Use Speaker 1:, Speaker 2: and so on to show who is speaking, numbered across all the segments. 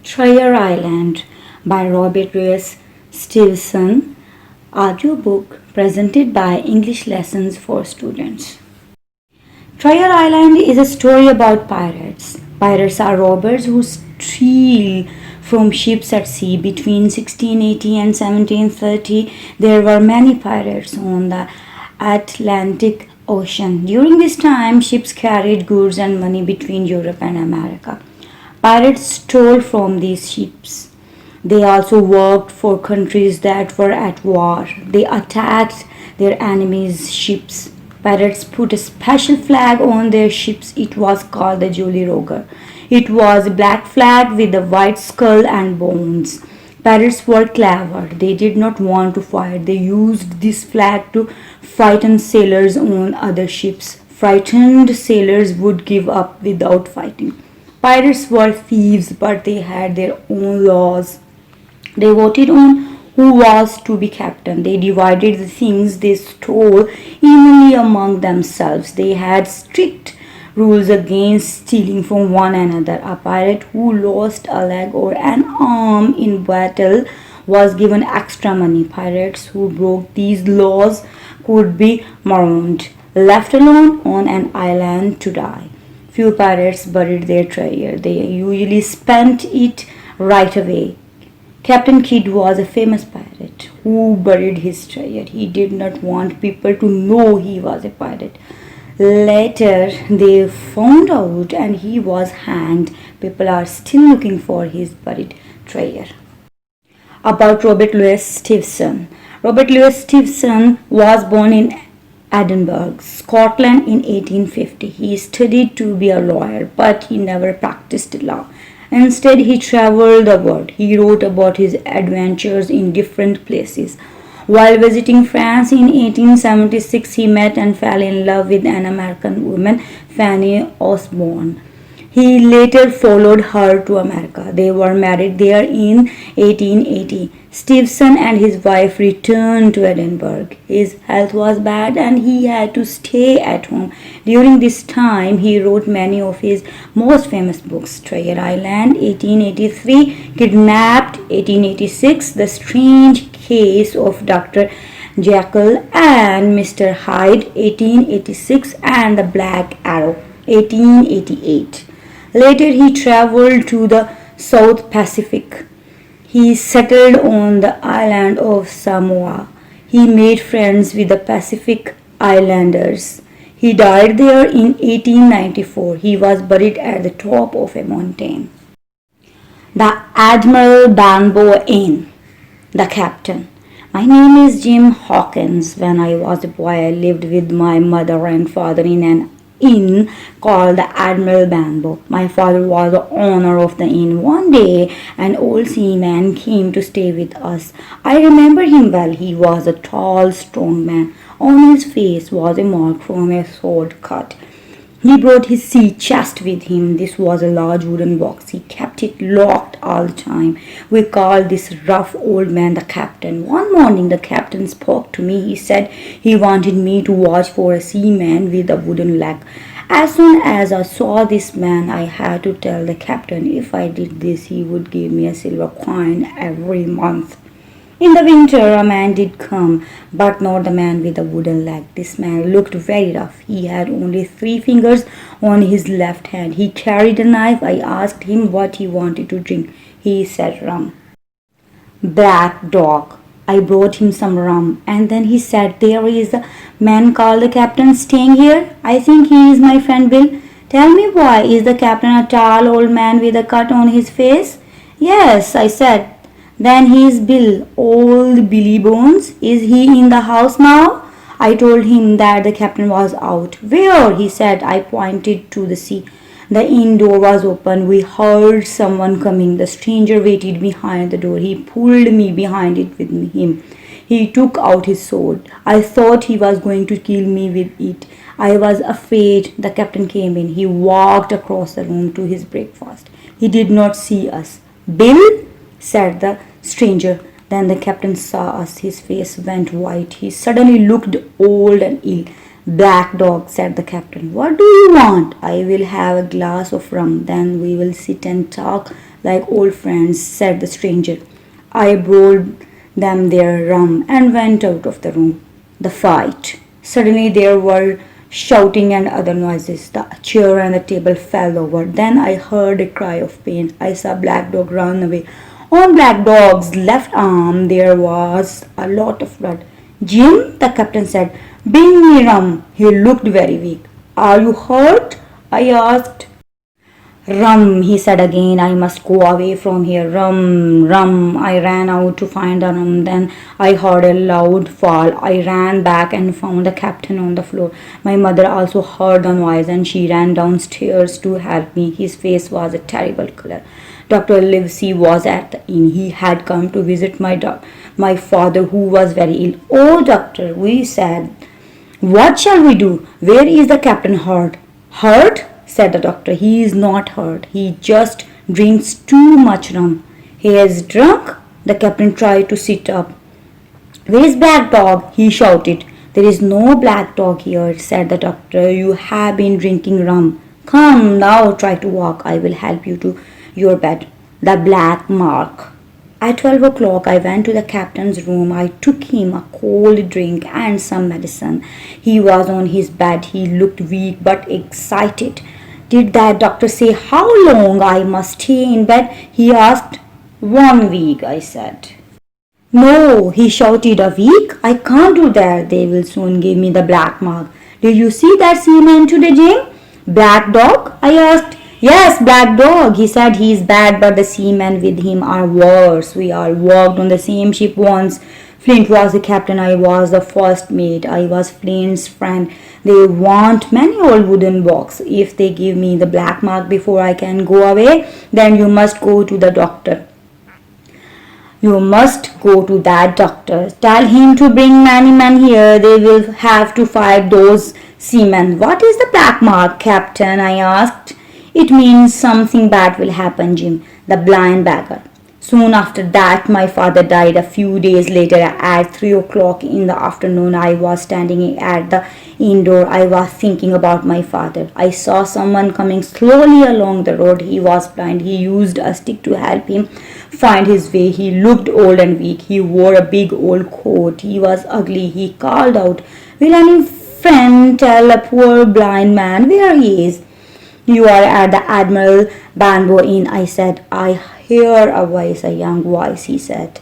Speaker 1: Treasure Island by Robert Louis Stevenson, audiobook presented by English Lessons for Students. Treasure Island is a story about pirates. Pirates are robbers who steal from ships at sea. Between 1680 and 1730, there were many pirates on the Atlantic Ocean. During this time, ships carried goods and money between Europe and America. Pirates stole from these ships. They also worked for countries that were at war. They attacked their enemies' ships. Pirates put a special flag on their ships. It was called the Jolly Roger. It was a black flag with a white skull and bones. Pirates were clever. They did not want to fight. They used this flag to frighten sailors on other ships. Frightened sailors would give up without fighting. Pirates were thieves, but they had their own laws. They voted on who was to be captain. They divided the things they stole evenly among themselves. They had strict rules against stealing from one another. A pirate who lost a leg or an arm in battle was given extra money. Pirates who broke these laws could be marooned, left alone on an island to die. Few pirates buried their treasure. They usually spent it right away. Captain Kidd was a famous pirate who buried his treasure. He did not want people to know he was a pirate. Later, they found out and he was hanged. People are still looking for his buried treasure. About Robert Louis Stevenson. Robert Louis Stevenson was born in Edinburgh, Scotland in 1850. He studied to be a lawyer, but he never practiced law. Instead, he traveled the world. He wrote about his adventures in different places. While visiting France in 1876, he met and fell in love with an American woman, Fanny Osborne. He later followed her to America. They were married there in 1880. Stevenson and his wife returned to Edinburgh. His health was bad and he had to stay at home. During this time, he wrote many of his most famous books: Treasure Island, 1883, Kidnapped, 1886, The Strange Case of Dr. Jekyll and Mr. Hyde, 1886, and The Black Arrow, 1888. Later, he traveled to the South Pacific. He settled on the island of Samoa. He made friends with the Pacific Islanders. He died there in 1894. He was buried at the top of a mountain. The Admiral Benbow Inn. The Captain. My name is Jim Hawkins. When I was a boy, I lived with my mother and father in an inn called the Admiral Benbow. My father was the owner of the inn. One day, an old seaman came to stay with us. I remember him well. He was a tall, strong man. On his face was a mark from a sword cut. He brought his sea chest with him. This was a large wooden box. He kept it locked all the time. We called this rough old man the captain. One morning the captain spoke to me. He said he wanted me to watch for a seaman with a wooden leg. As soon as I saw this man, I had to tell the captain if I did this, he would give me a silver coin every month. In the winter, a man did come, but not the man with the wooden leg. This man looked very rough. He had only 3 fingers on his left hand. He carried a knife. I asked him what he wanted to drink. He said rum. Black dog. I brought him some rum, and then he said, "There is a man called the captain staying here. I think he is my friend Bill. Tell me, boy, is the captain a tall old man with a cut on his face?" "Yes," I said. "Then he is Bill, old Billy Bones. Is he in the house now?" I told him that the captain was out. "Where?" he said. I pointed to the sea. The inn door was open. We heard someone coming. The stranger waited behind the door. He pulled me behind it with him. He took out his sword. I thought he was going to kill me with it. I was afraid. The captain came in. He walked across the room to his breakfast. He did not see us. "Bill?" said the stranger. Then the captain saw us. His face went white. He suddenly looked old and ill. "Black dog," said the captain. "What do you want?" "I will have a glass of rum. Then we will sit and talk." like old friends, said the stranger. I brought them their rum and went out of the room. The fight. Suddenly there were shouting and other noises. The chair and the table fell over. Then I heard a cry of pain. I saw Black Dog run away. On Black Dog's left arm there was a lot of blood. Jim, the captain said, bring me rum. He looked very weak. Are you hurt? I asked. Rum, he said again, I must go away from here. Rum, rum. I ran out to find the rum. Then I heard a loud fall. I ran back and found the captain on the floor. My mother also heard the noise and she ran downstairs to help me. His face was a terrible color. Dr. Livesey was at the inn. He had come to visit my father who was very ill. Oh, doctor, we said, what shall we do? Where is the captain hurt? Hurt? Said the doctor. He is not hurt. He just drinks too much rum. He is drunk? The captain tried to sit up. Where is Black Dog? He shouted. There is no Black Dog here, said the doctor. You have been drinking rum. Come now, try to walk. I will help you to your bed. The black mark. At 12 o'clock, I went to the captain's room. I took him a cold drink and some medicine. He was on his bed. He looked weak but excited. Did that doctor say how long I must stay in bed? He asked. 1 week, I said. No, he shouted, a week? I can't do that. They will soon give me the black mark. Did you see that seaman today, Jim? Black Dog? I asked. Yes, Black Dog. He said he is bad, but the seamen with him are worse. We all worked on the same ship once. Flint was the captain. I was the first mate. I was Flint's friend. They want many old wooden box. If they give me the black mark before I can go away, then you must go to the doctor. You must go to that doctor. Tell him to bring many men here. They will have to fight those seamen. What is the black mark, Captain? I asked. It means something bad will happen, Jim. The blind beggar. Soon after that, my father died. A few days later, at 3 o'clock in the afternoon, I was standing at the inn door. I was thinking about my father. I saw someone coming slowly along the road. He was blind. He used a stick to help him find his way. He looked old and weak. He wore a big old coat. He was ugly. He called out, will any friend tell a poor blind man where he is? You are at the Admiral Benbow Inn, I said. I hear a voice, a young voice, he said.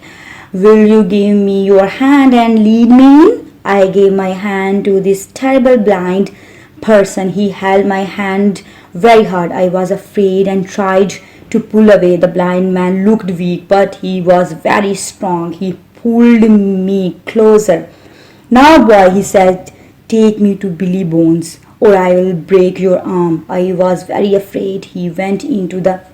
Speaker 1: Will you give me your hand and lead me in? I gave my hand to this terrible blind person. He held my hand very hard. I was afraid and tried to pull away. The blind man looked weak, but he was very strong. He pulled me closer. Now, boy, he said, take me to Billy Bones, or I will break your arm. I was very afraid. He went into the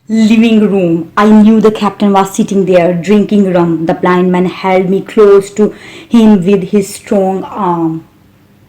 Speaker 1: living room. I knew the captain was sitting there drinking rum. The blind man held me close to him with his strong arm.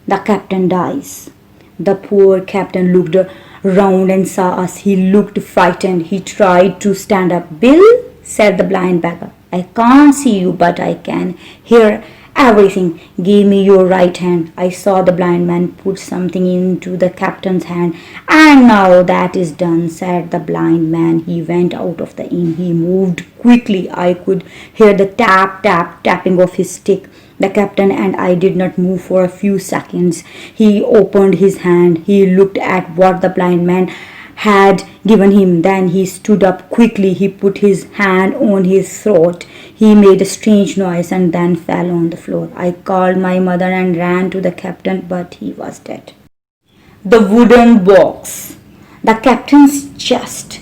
Speaker 1: The captain dies. The poor captain looked round and saw us. He looked frightened. He tried to stand up. Bill, said the blind beggar, I can't see you, but I can hear everything. Give me your right hand. I saw the blind man put something into the captain's hand. And now that is done, said the blind man. He went out of the inn. He moved quickly. I could hear the tapping of his stick. The captain and I did not move for a few seconds. He opened his hand. He looked at what the blind man had given him. Then he stood up quickly. He put his hand on his throat. He made a strange noise and then fell on the floor. I called my mother and ran to the captain, but he was dead. The wooden box. The captain's chest.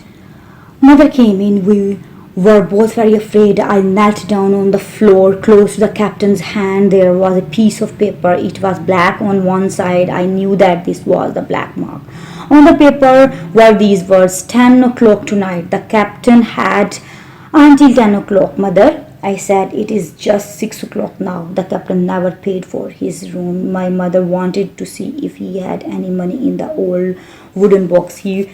Speaker 1: Mother came in. We were both very afraid. I knelt down on the floor close to the captain's hand. There was a piece of paper. It was black on one side. I knew that this was the black mark. On the paper were these words, 10 o'clock tonight. The captain had until 10 o'clock, Mother. I said, it is just 6 o'clock now. The captain never paid for his room. My mother wanted to see if he had any money in the old wooden box. We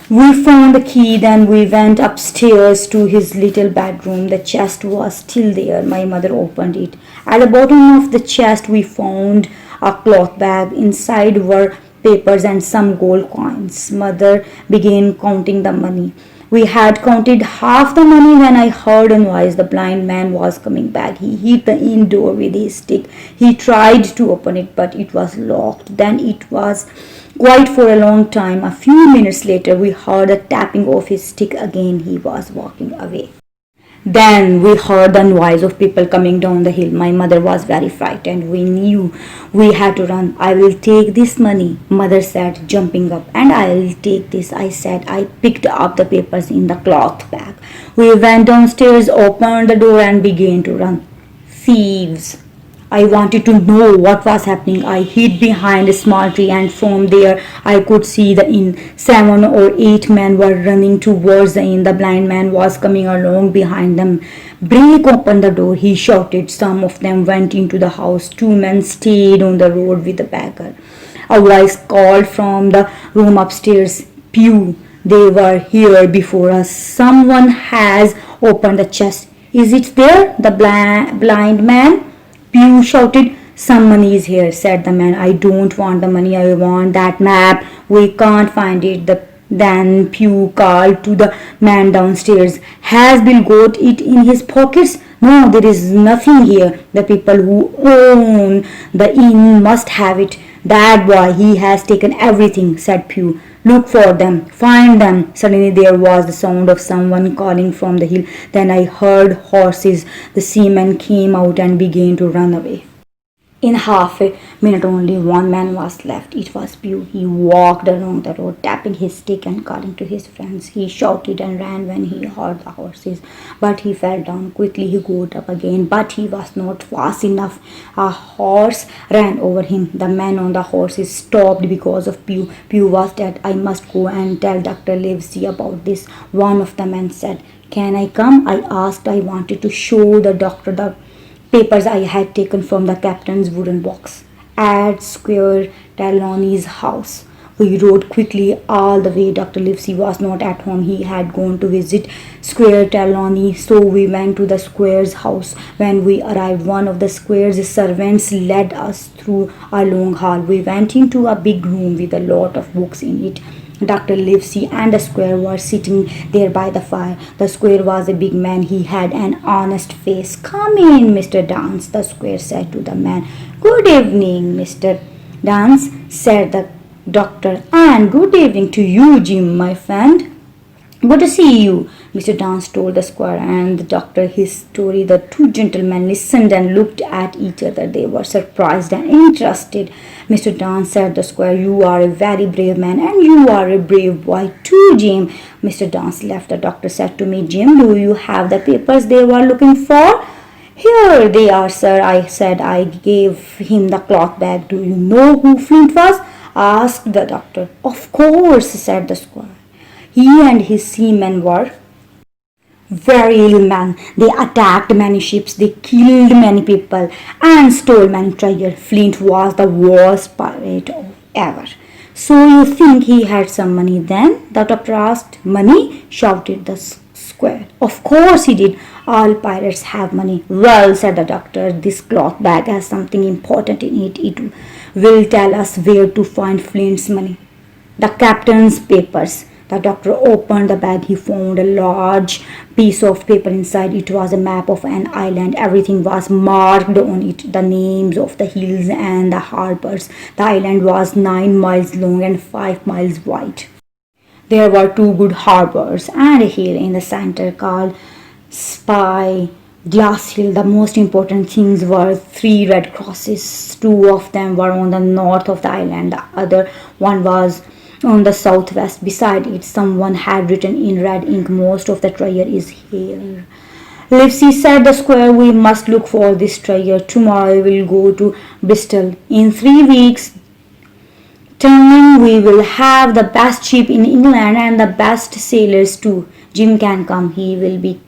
Speaker 1: found the key. Then we went upstairs to his little bedroom. The chest was still there. My mother opened it. At the bottom of the chest we found a cloth bag. Inside were papers and some gold coins. Mother began counting the money. We had counted half the money when I heard a noise. The blind man was coming back. He hit the inn door with his stick. He tried to open it, but it was locked. Then it was quiet for a long time. A few minutes later, we heard the tapping of his stick again. He was walking away. Then we heard the noise of people coming down the hill. My mother was very frightened. We knew we had to run. I will take this money, mother said, jumping up. And I will take this, I said. I picked up the papers in the cloth bag. We went downstairs, opened the door, and began to run. Thieves! I wanted to know what was happening. I hid behind a small tree, and from there I could see the inn. 7 or 8 men were running towards the inn. The blind man was coming along behind them. Break open the door, he shouted. Some of them went into the house. 2 men stayed on the road with the beggar. A voice called from the room upstairs, Pew, they were here before us. Someone has opened the chest. Is it there? The blind man Pew shouted. Some money is here, said the man. I don't want the money, I want that map. We can't find it. Then Pew called to the man downstairs. Has Bill got it in his pockets? No, there is nothing here. The people who own the inn must have it. That boy, he has taken everything, said Pew. Look for them, find them. Suddenly there was the sound of someone calling from the hill. Then I heard horses. The seamen came out and began to run away. In half a minute only one man was left. It was Pew. He walked along the road, tapping his stick and calling to his friends. He shouted and ran when he heard the horses, but he fell down. Quickly he got up again, but he was not fast enough. A horse ran over him. The man on the horses stopped because of Pew. Pew was dead. I must go and tell Dr. Livesey about this, one of the men said. Can I come? I asked. I wanted to show the doctor the papers I had taken from the captain's wooden box at Square Trelawney's house. We rode quickly all the way. Dr. Livesey was not at home. He had gone to visit Square Trelawney, so we went to the Squire's house. When we arrived, one of the Squire's servants led us through a long hall. We went into a big room with a lot of books in it. Dr. Livesey and the Squire were sitting there by the fire. The Squire was a big man. He had an honest face. Come in, Mr. Dance, the Squire said to the man. Good evening, Mr. Dance, said the doctor, and good evening to you, Jim, my friend. Good to see you, Mr. Dance told the Squire and the doctor his story. The two gentlemen listened and looked at each other. They were surprised and interested. Mr. Dance, said the Squire, you are a very brave man, and you are a brave boy too, Jim. Mr. Dance left. The doctor said to me, Jim, do you have the papers they were looking for? Here they are, sir, I said. I gave him the cloth bag. Do you know who Flint was? Asked the doctor. Of course, said the Squire. He and his seamen were very ill men. They attacked many ships, they killed many people, and stole many treasure. Flint was the worst pirate ever. So you think he had some money then? The doctor asked. Money? Shouted the Squire. Of course he did. All pirates have money. Well, said the doctor, this cloth bag has something important in it. It will tell us where to find Flint's money. The captain's papers. The doctor opened the bag. He found a large piece of paper inside. It was a map of an island. Everything was marked on it, the names of the hills and the harbors. The island was 9 miles long and 5 miles wide. There were 2 good harbors and a hill in the center called Spy Glass Hill. The most important things were 3 red crosses. 2 of them were on the north of the island. The other one was on the southwest. Beside it, someone had written in red ink, most of the treasure is here. Livesey, said the Squire, we must look for this treasure. Tomorrow we will go to Bristol. In 3 weeks' time we will have the best ship in England and the best sailors too. Jim can come. He will be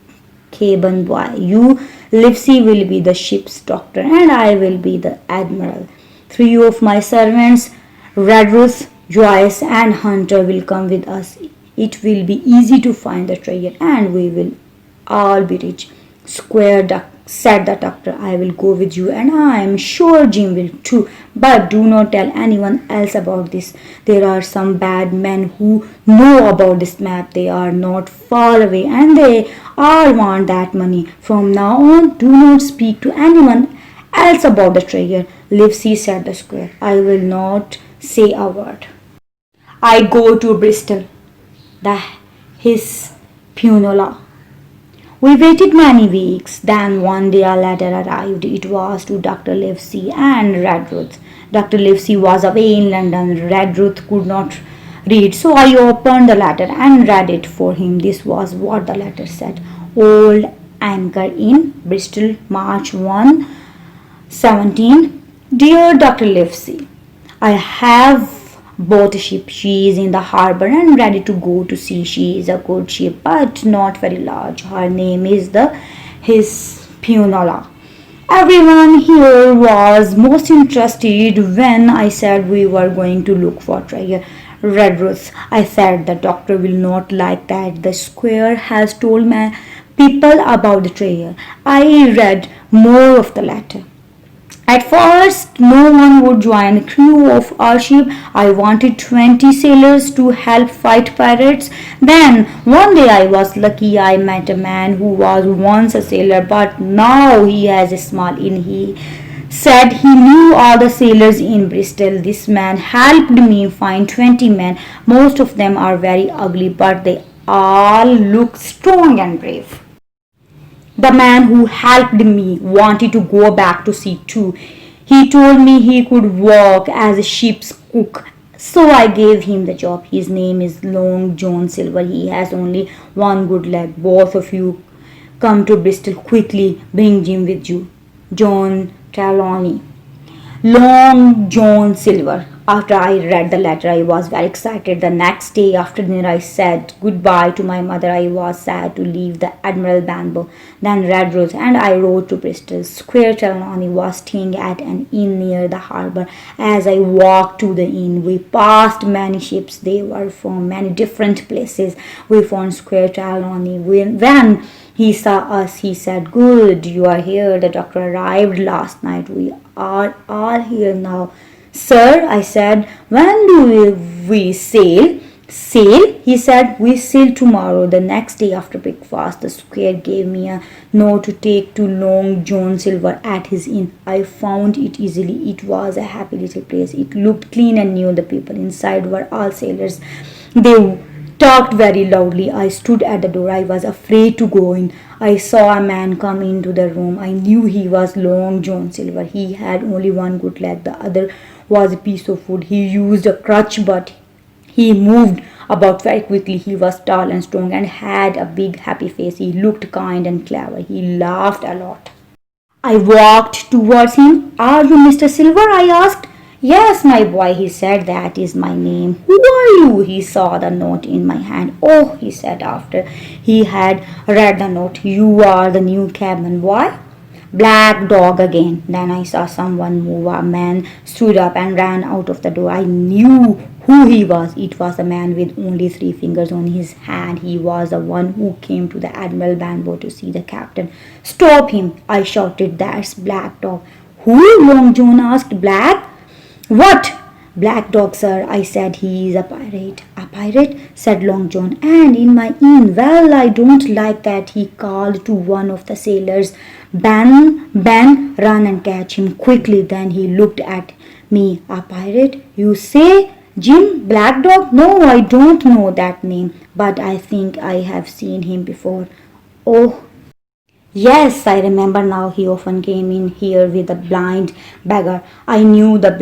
Speaker 1: cabin boy. You, Livesey, will be the ship's doctor, and I will be the admiral. 3 of my servants, Redruth, Joyce and Hunter, will come with us. It will be easy to find the treasure and we will all be rich. Squire said the doctor. I will go with you, and I am sure Jim will too. But do not tell anyone else about this. There are some bad men who know about this map. They are not far away, and they all want that money. From now on, do not speak to anyone else about the treasure. Livesey, said the square. I will not say a word. I go to Bristol. His Pionola. We waited many weeks. Then one day a letter arrived. It was to Dr. Livesey and Redruth. Dr. Livesey was away in London. Redruth could not read, so I opened the letter and read it for him. This was what the letter said. Old Anchor in Bristol, March 1, 17. Dear Dr. Livesey, I have bought a ship. She is in the harbour and ready to go to sea. She is a good ship, but not very large. Her name is the Hispaniola. Everyone here was most interested when I said we were going to look for treasure. Redruth, I said, the doctor will not like that. The square has told my people about the treasure. I read more of the letter. At first, no one would join the crew of our ship. I wanted 20 sailors to help fight pirates. Then, one day I was lucky. I met a man who was once a sailor, but now he has a small inn. He said he knew all the sailors in Bristol. This man helped me find 20 men. Most of them are very ugly, but they all look strong and brave. The man who helped me wanted to go back to sea too. He told me he could work as a ship's cook, so I gave him the job. His name is Long John Silver. He has only one good leg. Both of you come to Bristol quickly. Bring Jim with you. John Trelawney. Long John Silver. After I read the letter, I was very excited. The next day after dinner, I said goodbye to my mother. I was sad to leave the Admiral Benbow, then Redruth, and I rode to Bristol. Squire Trelawney was staying at an inn near the harbour. As I walked to the inn, we passed many ships. They were from many different places. We found Squire Trelawney. When he saw us, he said, "Good, you are here. The doctor arrived last night. We are all here now." "Sir," I said, "when do we sail?" "Sail?" he said. "We sail tomorrow." The next day after breakfast, the squire gave me a note to take to Long John Silver at his inn. I found it easily. It was a happy little place. It looked clean and new. The people inside were all sailors. They talked very loudly. I stood at the door. I was afraid to go in. I saw a man come into the room. I knew he was Long John Silver. He had only one good leg. The other was a piece of wood. He used a crutch, but he moved about very quickly. He was tall and strong and had a big happy face. He looked kind and clever. He laughed a lot. I walked towards him. "Are you Mr. Silver?" I asked. "Yes, my boy," he said. "That is my name." "Who are you?" He saw the note in my hand. "Oh," he said after he had read the note, "you are the new cabman. Why?" "Black dog again." Then I saw someone move. A man stood up and ran out of the door. I knew who he was. It was a man with only 3 fingers on his hand. He was the one who came to the Admiral Benbow to see the captain. "Stop him!" I shouted. "That's Black Dog." "Who?" Long John asked. "Black? What?" "Black Dog, sir," I said. "He is a pirate." "A pirate?" said Long John. "And in my inn? Well, I don't like that." He called to one of the sailors. Ben, run and catch him quickly." Then he looked at me. "A pirate, you say? Jim? Black Dog? No, I don't know that name, but I think I have seen him before." "Oh, yes, I remember now. He often came in here with a blind beggar." I knew the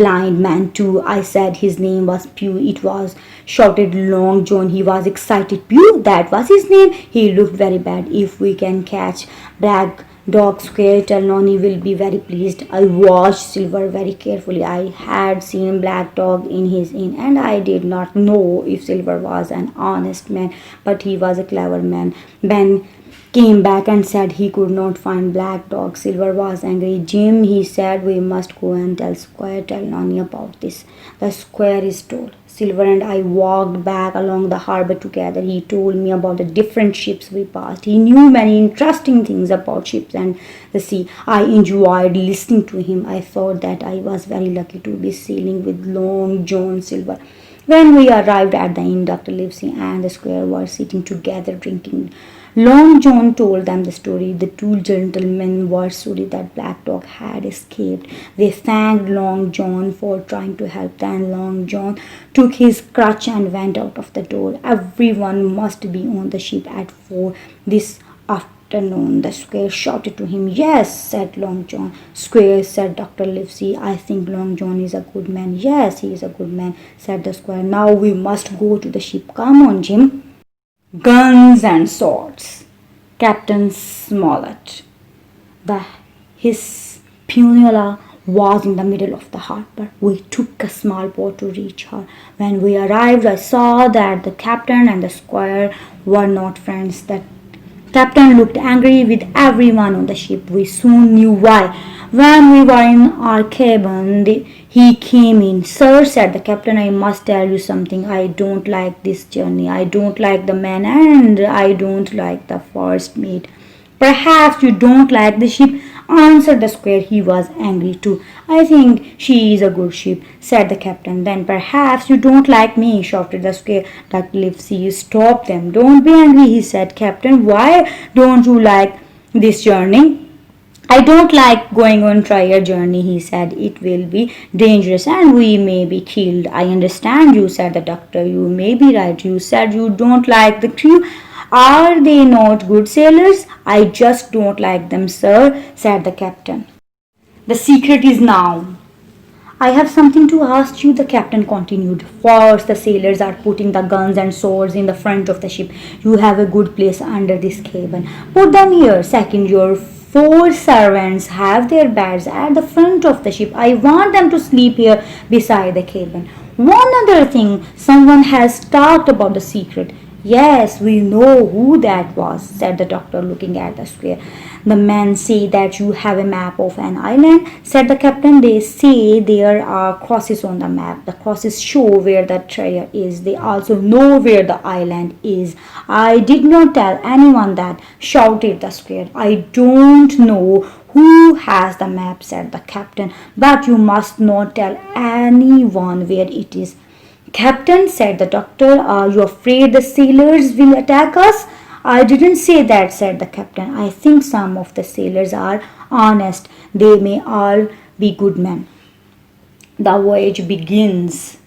Speaker 1: blind man too. I said his name was Pew. "It was," shouted Long John. He was excited. "Pew, that was his name?" He looked very bad. "If we can catch Black Dog, Squire Trelawney will be very pleased." I watched Silver very carefully. I had seen Black Dog in his inn, and I did not know if Silver was an honest man, but he was a clever man. Ben came back and said he could not find Black Dog. Silver was angry. "Jim," he said, "we must go and tell Squire Trelawney about this." "The squire is told," Silver and I walked back along the harbor together. He told me about the different ships we passed. He knew many interesting things about ships and the sea. I enjoyed listening to him. I thought that I was very lucky to be sailing with Long John Silver. When we arrived at the inn, Dr. Livesey and the squire were sitting together drinking. Long John told them the story. The two gentlemen were sorry that Black Dog had escaped. They thanked Long John for trying to help them. Long John took his crutch and went out of the door. Everyone must be on the ship at 4 this afternoon. The squire shouted to him. Yes, said Long John. Squire, said Dr. Livesey, I think Long John is a good man. Yes, he is a good man, said the squire. Now we must go to the ship. Come on, Jim. Guns and swords. Captain Smollett. The Hispaniola was in the middle of the harbor. We took a small boat to reach her. When we arrived, I saw that the captain and the squire were not friends. The captain looked angry with everyone on the ship. We soon knew why. When we were in our cabin, he came in. Sir, said the captain, I must tell you something. I don't like this journey. I don't like the men and I don't like the first mate. Perhaps you don't like the ship, answered the squire. He was angry too. I think she is a good ship, said the captain. Then perhaps you don't like me, shouted the squire. Dr. Livesey stopped them. Don't be angry, he said. Captain, why don't you like this journey? I don't like going on trial journey, he said. It will be dangerous and we may be killed. I understand you, said the doctor. You may be right. You said you don't like the crew. Are they not good sailors? I just don't like them, sir, said the captain. The secret is now. I have something to ask you, the captain continued. First, the sailors are putting the guns and swords in the front of the ship. You have a good place under this cabin. Put them here. Second, your 4 servants have their beds at the front of the ship. I want them to sleep here beside the cabin. One other thing, someone has talked about the secret. Yes, we know who that was, said the doctor, looking at the square. The men say that you have a map of an island, said the captain. They say there are crosses on the map. The crosses show where the treasure is. They also know where the island is. I did not tell anyone that, shouted the square. I don't know who has the map, said the captain, but you must not tell anyone where it is. Captain, said the doctor, are you afraid the sailors will attack us? I didn't say that, said the captain. I think some of the sailors are honest. They may all be good men. The voyage begins.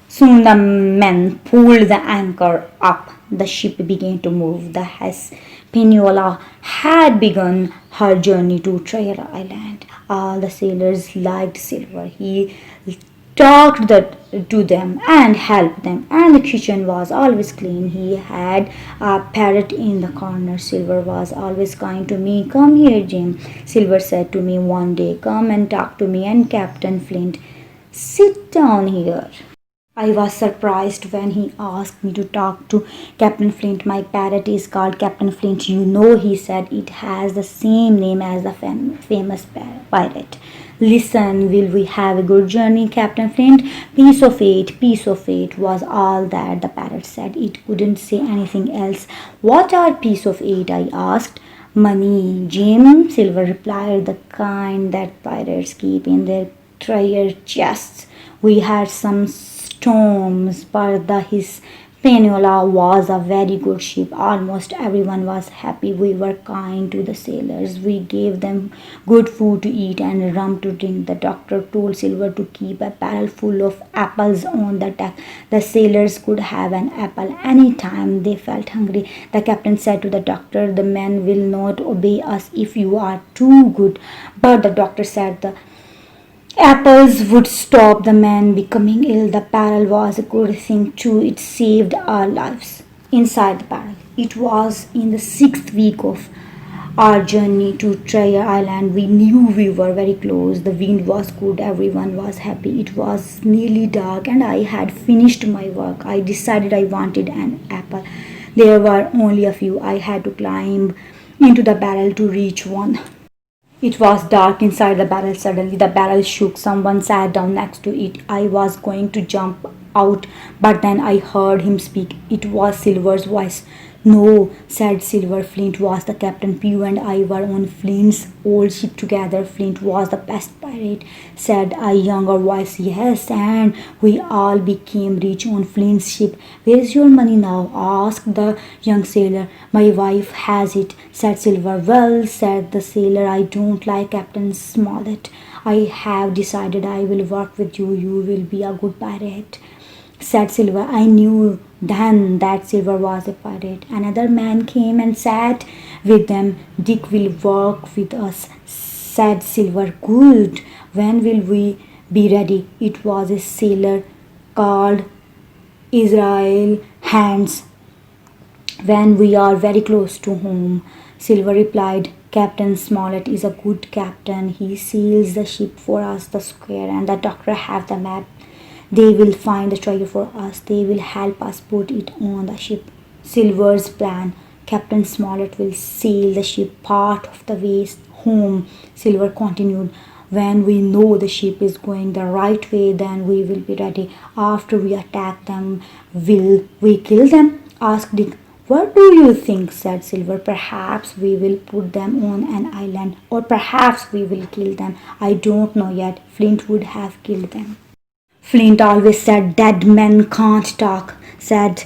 Speaker 1: Soon the men pulled the anchor up. The ship began to move. The Hispaniola had begun her journey to Treasure Island. All the sailors liked Silver. He talked to them and helped them, and the kitchen was always clean. He had a parrot in the corner. Silver was always kind to me. Come here, Jim, Silver said to me one day. Come and talk to me and Captain Flint. Sit down here. I was surprised when he asked me to talk to Captain Flint. My parrot is called Captain Flint. You know, he said, it has the same name as the famous pirate. Listen, will we have a good journey, Captain Flint? Piece of eight, was all that the parrot said. It couldn't say anything else. What are piece of eight? I asked. Money, Jim, Silver replied, the kind that pirates keep in their treasure chests. We had some storms, but the Hispaniola was a very good ship. Almost everyone was happy. We were kind to the sailors. We gave them good food to eat and rum to drink. The doctor told Silver to keep a barrel full of apples on the deck. The sailors could have an apple any time they felt hungry. The captain said to the doctor, the men will not obey us if you are too good. But the doctor said the apples would stop the men becoming ill. The barrel was a good thing too. It saved our lives. Inside the barrel. It was in the 6th week of our journey to Treasure Island. We knew we were very close. The wind was good. Everyone was happy. It was nearly dark and I had finished my work. I decided I wanted an apple. There were only a few. I had to climb into the barrel to reach one. It was dark inside the barrel. Suddenly the barrel shook. Someone sat down next to it. I was going to jump out, but then I heard him speak. It was Silver's voice. No, said Silver. Flint was the captain. Pew and I were on Flint's old ship together. Flint was the best pirate, said a younger voice. Yes, and we all became rich on Flint's ship. Where's your money now? Asked the young sailor. My wife has it, said Silver. Well, said the sailor, I don't like Captain Smollett. I have decided I will work with you. You will be a good pirate, said Silver. I knew then that Silver was a pirate. Another man came and sat with them. Dick will work with us, said Silver. Good. When will we be ready? It was a sailor called Israel Hands. When we are very close to home, Silver replied. Captain Smollett is a good captain. He sails the ship for us, the square and the doctor have the map. They will find the treasure for us. They will help us put it on the ship. Silver's plan. Captain Smollett will sail the ship part of the way home. Silver continued. When we know the ship is going the right way, then we will be ready. After we attack them, will we kill them? Asked Dick. What do you think? Said Silver. Perhaps we will put them on an island, or perhaps we will kill them. I don't know yet. Flint would have killed them. Flint always said dead men can't talk, said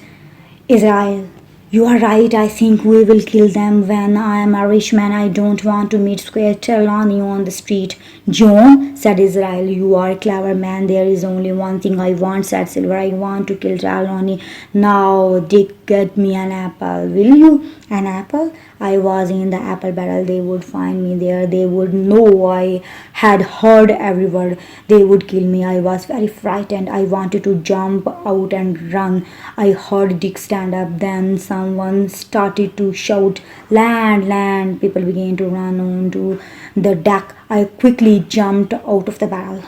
Speaker 1: Israel. You are right. I think we will kill them. When I am a rich man, I don't want to meet Squire Trelawney on the street. John, said Israel, you are a clever man. There is only one thing I want, said Silver. I want to kill Trelawney. Now, Dick, get me an apple. Will you? An apple? I was in the apple barrel. They would find me there. They would know I had heard every word. They would kill me. I was very frightened. I wanted to jump out and run. I heard Dick stand up. Then someone started to shout, land, land. People began to run onto the deck. I quickly jumped out of the barrel.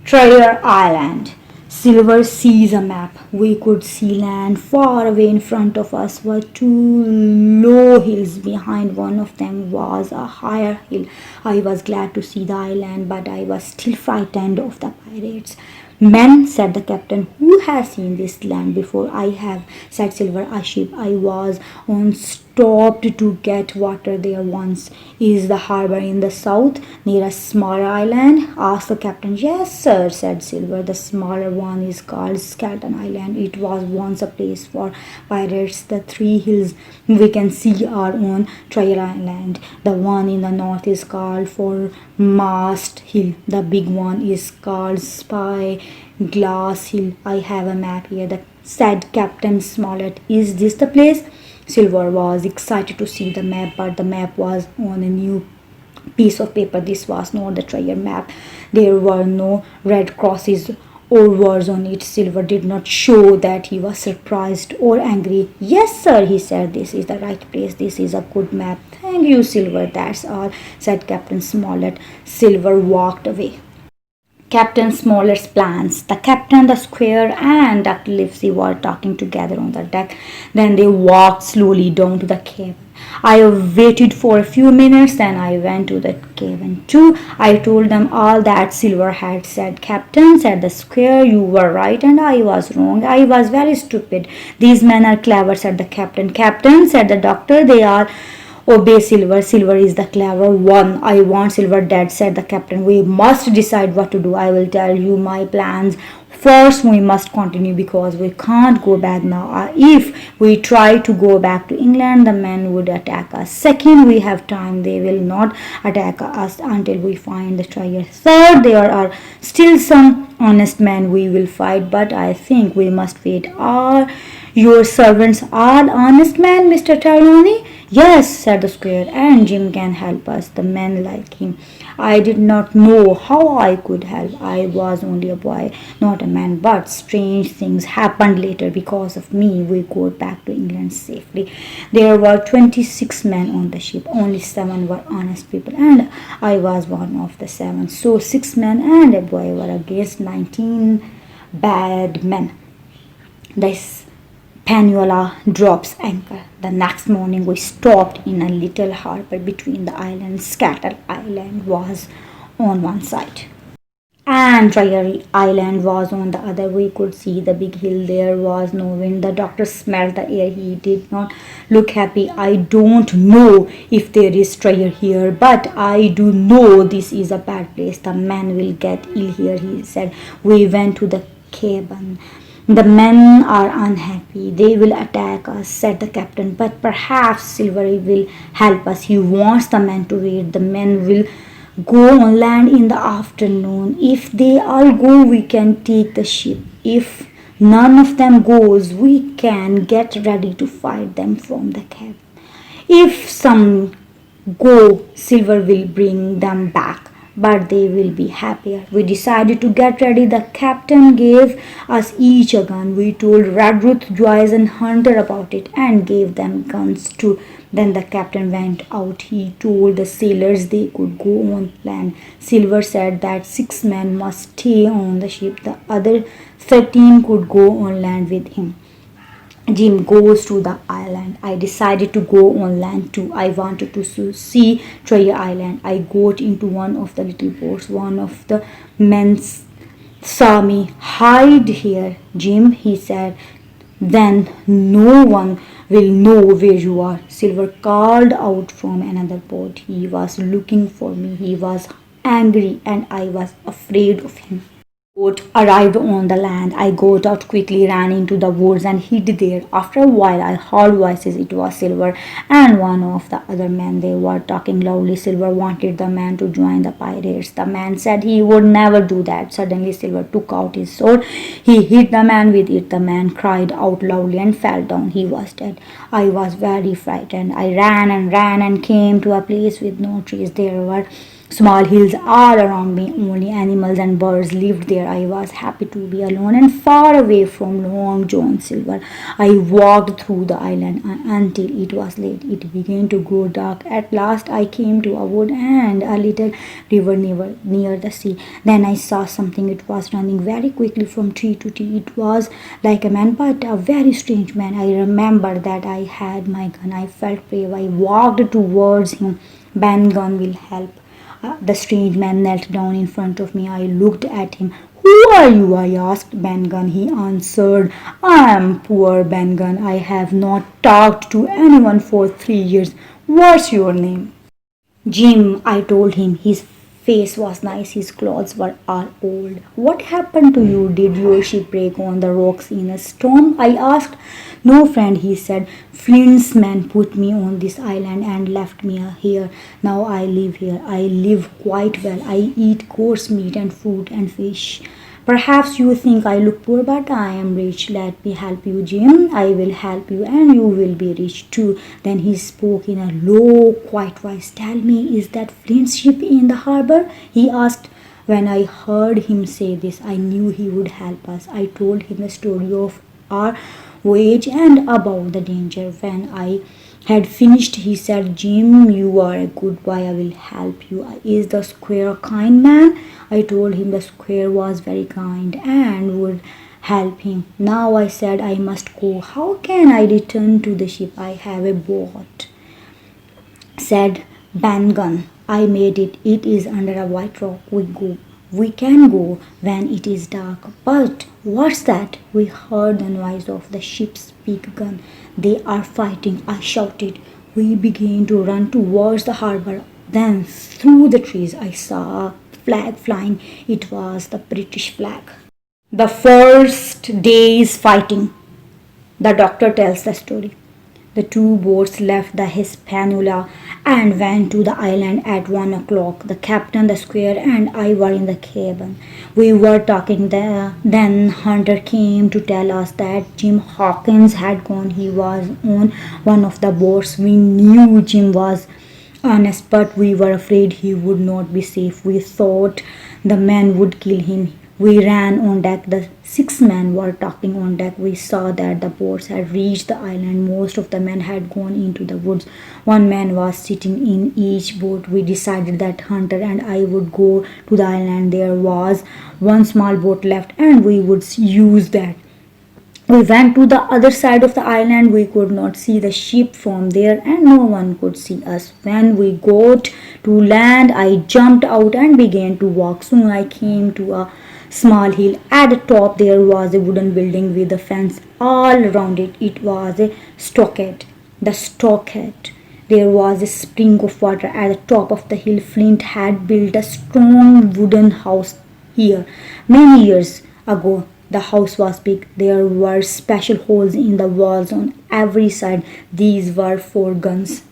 Speaker 1: Treasure Island. Silver sees a map. We could see land far away. In front of us were two low hills. Behind one of them was a higher hill. I was glad to see the island, but I was still frightened of the pirates. Men, said the captain, who has seen this land before? I have, said Silver. A ship I was on stopped to get water there once. Is the harbor in the south, near a smaller island? Asked the captain. Yes, sir, said Silver. The smaller one is called Skeleton Island. It was once a place for pirates. The three hills we can see are on Treasure Island. The one in the north is called Foremast Hill. The big one is called Spy Glass Hill. I have a map here, said Captain Smollett. Is this the place? Silver was excited to see the map, but the map was on a new piece of paper. This was not the treasure map. There were no red crosses or words on it. Silver did not show that he was surprised or angry. Yes, sir, he said. This is the right place. This is a good map. Thank you, Silver. That's all, said Captain Smollett. Silver walked away. Captain Smollett's plans. The captain, the squire, and Dr. Livesey were talking together on the deck. Then they walked slowly down to the cave. I waited for a few minutes, then I went to the cabin too. I told them all that Silver had said. Captain, said the squire, you were right and I was wrong. I was very stupid. These men are clever, said the captain. Captain, said the doctor, they are obey Silver. Silver is the clever one. I want Silver dead, said the captain. We must decide what to do. I will tell you my plans. First, we must continue because we can't go back now. If we try to go back to England, the men would attack us. Second, we have time. They will not attack us until we find the treasure. Third, there are still some honest men we will fight, but I think we must wait. Are your servants all honest men, Mr. Trelawney? Yes, said the squire, and Jim can help us. The men like him. I did not know how I could help. I was only a boy, not a man, but strange things happened later because of me. We got back to England safely. There were 26 men on the ship. Only 7 were honest people, and I was one of the 7. So 6 men and a boy were against 19 bad men. This Panula drops anchor. The next morning we stopped in a little harbor between the islands. Scattered Island was on one side. And Trial Island was on the other. We could see the big hill. There was no wind. The doctor smelled the air. He did not look happy. I don't know if there is Trial here, but I do know this is a bad place. The man will get ill here, he said. We went to the cabin. The men are unhappy. They will attack us, said the captain. But perhaps Silvery will help us. He wants the men to wait. The men will go on land in the afternoon. If they all go, we can take the ship. If none of them goes, we can get ready to fight them from the cave. If some go, Silver will bring them back, but they will be happier. We decided to get ready. The captain gave us each a gun. We told Redruth, Joyce, and Hunter about it and gave them guns too. Then the captain went out. He told the sailors they could go on land. Silver said that 6 men must stay on the ship. The other 13 could go on land with him. Jim goes to the island. I decided to go on land too. I wanted to see Treasure Island. I got into one of the little boats. One of the men saw me. Hide here, Jim, he said. Then no one will know where you are. Silver called out from another boat. He was looking for me. He was angry and I was afraid of him. Boat arrived on the land. I got out quickly, ran into the woods and hid there. After a while I heard voices. It was Silver and one of the other men. They were talking loudly. Silver wanted the man to join the pirates. The man said he would never do that. Suddenly Silver took out his sword. He hit the man with it. The man cried out loudly and fell down. He was dead. I was very frightened. I ran and came to a place with no trees. There were small hills all around me. Only animals and birds lived there. I was happy to be alone and far away from Long John Silver. I walked through the island until it was late. It began to grow dark. At last I came to a wood and a little river near the sea. Then I saw something. It was running very quickly from tree to tree. It was like a man, but a very strange man. I remembered that I had my gun. I felt brave. I walked towards him. Mangum will help. The strange man knelt down in front of me. I looked at him. Who are you? I asked Mangum. He answered, I am poor Mangum. I have not talked to anyone for 3 years. What's your name? Jim, I told him. His face was nice. His clothes were all old. What happened to you? Did your ship break on the rocks in a storm? I asked. No, friend, he said. Flint's men put me on this island and left me here. Now I live here. I live quite well. I eat coarse meat and fruit and fish. Perhaps you think I look poor, but I am rich. Let me help you, Jim. I will help you and you will be rich too. Then he spoke in a low, quiet voice. Tell me, is that Flint's ship in the harbor? He asked. When I heard him say this, I knew he would help us. I told him the story of our voyage and about the danger. When I had finished, he said, Jim, you are a good boy. I will help you. Is the squire a kind man? I told him the squire was very kind and would help him. Now I said I must go. How can I return to the ship? I have a boat, said Mangum. I made it. It is under a white rock. We can go when it is dark. But what's that? We heard the noise of the ship's big gun. They are fighting, I shouted. We began to run towards the harbor. Then through the trees I saw a flag flying. It was the British flag. The first day's fighting. The doctor tells the story. The 2 boats left the Hispaniola and went to the island at 1 o'clock. The captain, the squire, and I were in the cabin. We were talking there. Then Hunter came to tell us that Jim Hawkins had gone. He was on one of the boats. We knew Jim was honest, but we were afraid he would not be safe. We thought the men would kill him. We ran on deck. The 6 men were talking on deck. We saw that the boats had reached the island. Most of the men had gone into the woods. 1 man was sitting in each boat. We decided that Hunter and I would go to the island. There was 1 small boat left and we would use that. We went to the other side of the island. We could not see the ship from there, and no one could see us. When we got to land, I jumped out and began to walk. Soon I came to a small hill. At the top, there was a wooden building with a fence all around it. It was a stockade. The stockade. There was a spring of water at the top of the hill. Flint had built a strong wooden house here many years ago. The house was big. There were special holes in the walls on every side. These were for guns.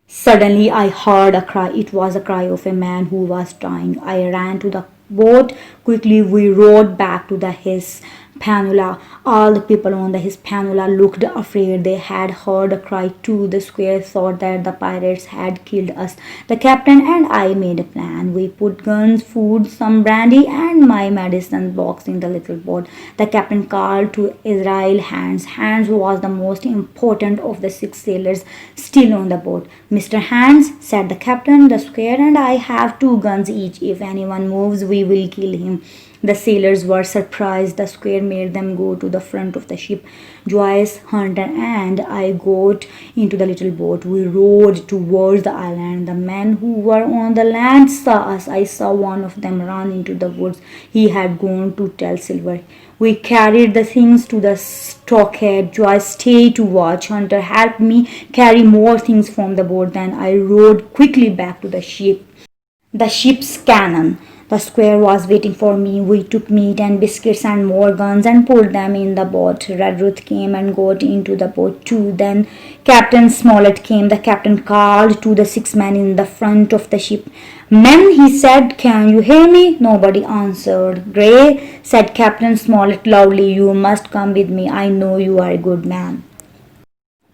Speaker 1: Suddenly I heard a cry. It was a cry of a man who was dying. I ran to the boat. Quickly we rowed back to the Hispaniola. All the people on the Hispaniola looked afraid. They had heard a cry too. The square thought that the pirates had killed us. The captain and I made a plan. We put guns, food, some brandy, and my medicine box in the little boat. The captain called to Israel Hands. Hands was the most important of the 6 sailors still on the boat. Mr. Hands, said the captain, the square and I have 2 guns each. If anyone moves, we will kill him. The sailors were surprised. The square made them go to the front of the ship. Joyce, Hunter, and I got into the little boat. We rowed towards the island. The men who were on the land saw us. I saw one of them run into the woods. He had gone to tell Silver. We carried the things to the stockade. Joyce stayed to watch. Hunter helped me carry more things from the boat. Then I rowed quickly back to the ship. The ship's cannon. The square was waiting for me. We took meat and biscuits and more guns and put them in the boat. Redruth came and got into the boat too. Then Captain Smollett came. The captain called to the 6 men in the front of the ship. Men, he said, can you hear me? Nobody answered. Gray, said Captain Smollett loudly, you must come with me. I know you are a good man.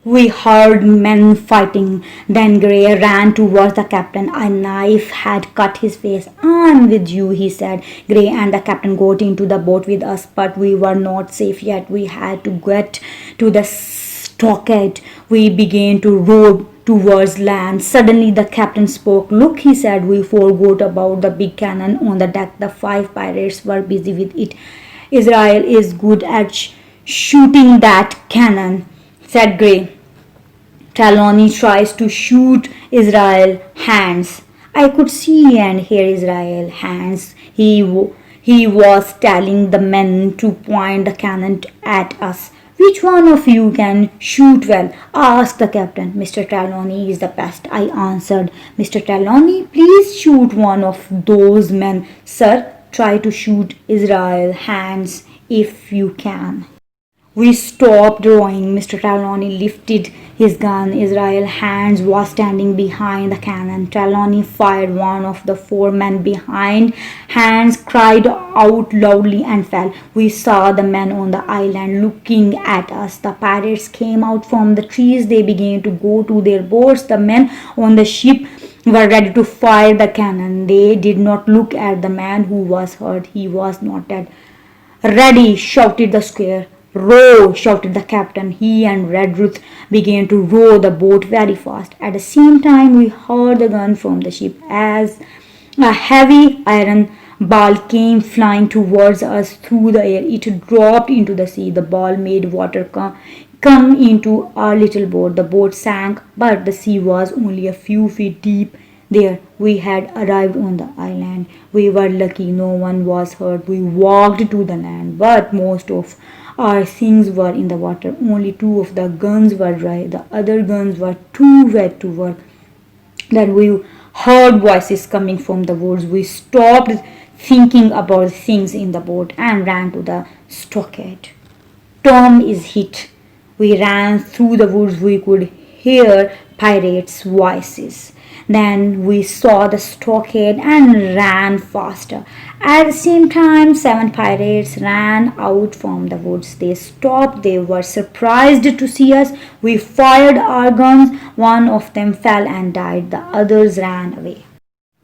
Speaker 1: We heard men fighting. Then Gray ran towards the captain. A knife had cut his face. I'm with you, he said. Gray and the captain got into the boat with us, but we were not safe yet. We had to get to the stockade. We began to row towards land. Suddenly the captain spoke. Look, he said, we forgot about the big cannon on the deck. The 5 pirates were busy with it. Israel is good at shooting that cannon, said Gray. Trelawney tries to shoot Israel Hands. I could see and hear Israel Hands. He was telling the men to point the cannon at us. Which one of you can shoot well? Asked the captain. Mr. Trelawney is the best, I answered. Mr. Trelawney, please shoot one of those men. Sir, try to shoot Israel Hands if you can. We stopped rowing. Mr. Trelawney lifted his gun. Israel Hands was standing behind the cannon. Trelawney fired. One of the 4 men behind Hands cried out loudly and fell. We saw the men on the island looking at us. The pirates came out from the trees. They began to go to their boats. The men on the ship were ready to fire the cannon. They did not look at the man who was hurt. He was not dead. Ready, shouted the square. Row, shouted the captain. He and Redruth began to row the boat very fast. At the same time, we heard the gun from the ship as a heavy iron ball came flying towards us through the air. It dropped into the sea. The ball made water come into our little boat. The boat sank, but the sea was only a few feet deep. There, we had arrived on the island. We were lucky. No one was hurt. We walked to the land, but most of our things were in the water. Only 2 of the guns were dry. The other guns were too wet to work. Then we heard voices coming from the woods. We stopped thinking about things in the boat and ran to the stockade. Tom is hit. We ran through the woods. We could hear pirates' voices. Then we saw the stockade and ran faster. At the same time, 7 pirates ran out from the woods. They stopped. They were surprised to see us. We fired our guns. One of them fell and died. The others ran away.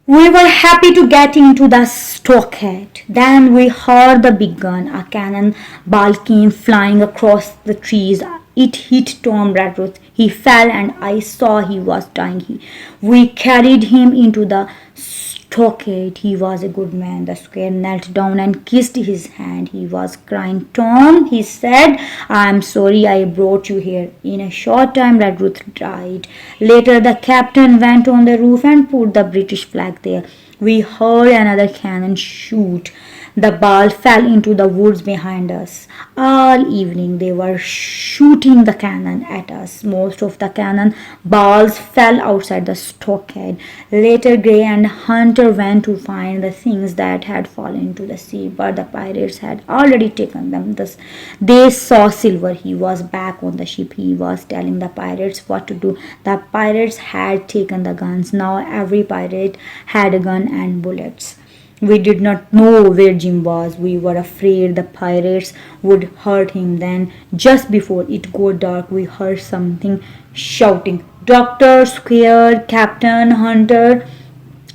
Speaker 1: We were happy to get into the stockade. Then we heard the big gun. A cannon ball came flying across the trees. It hit Tom Redruth. He fell and I saw he was dying. We carried him into the stockade. He was a good man. The squire knelt down and kissed his hand. He was crying. Tom, he said, I am sorry I brought you here. In a short time, Redruth died. Later, the captain went on the roof and put the British flag there. We heard another cannon shoot. The ball fell into the woods behind us. All evening they were shooting the cannon at us. Most of the cannon balls fell outside the stockade. Later Gray and Hunter went to find the things that had fallen into the sea, but the pirates had already taken them. Thus, they saw Silver. He was back on the ship. He was telling the pirates what to do. The pirates had taken the guns. Now every pirate had a gun and bullets. We did not know where Jim was. We were afraid the pirates would hurt him. Then, just before it got dark, we heard something shouting, Doctor, Square, Captain, Hunter,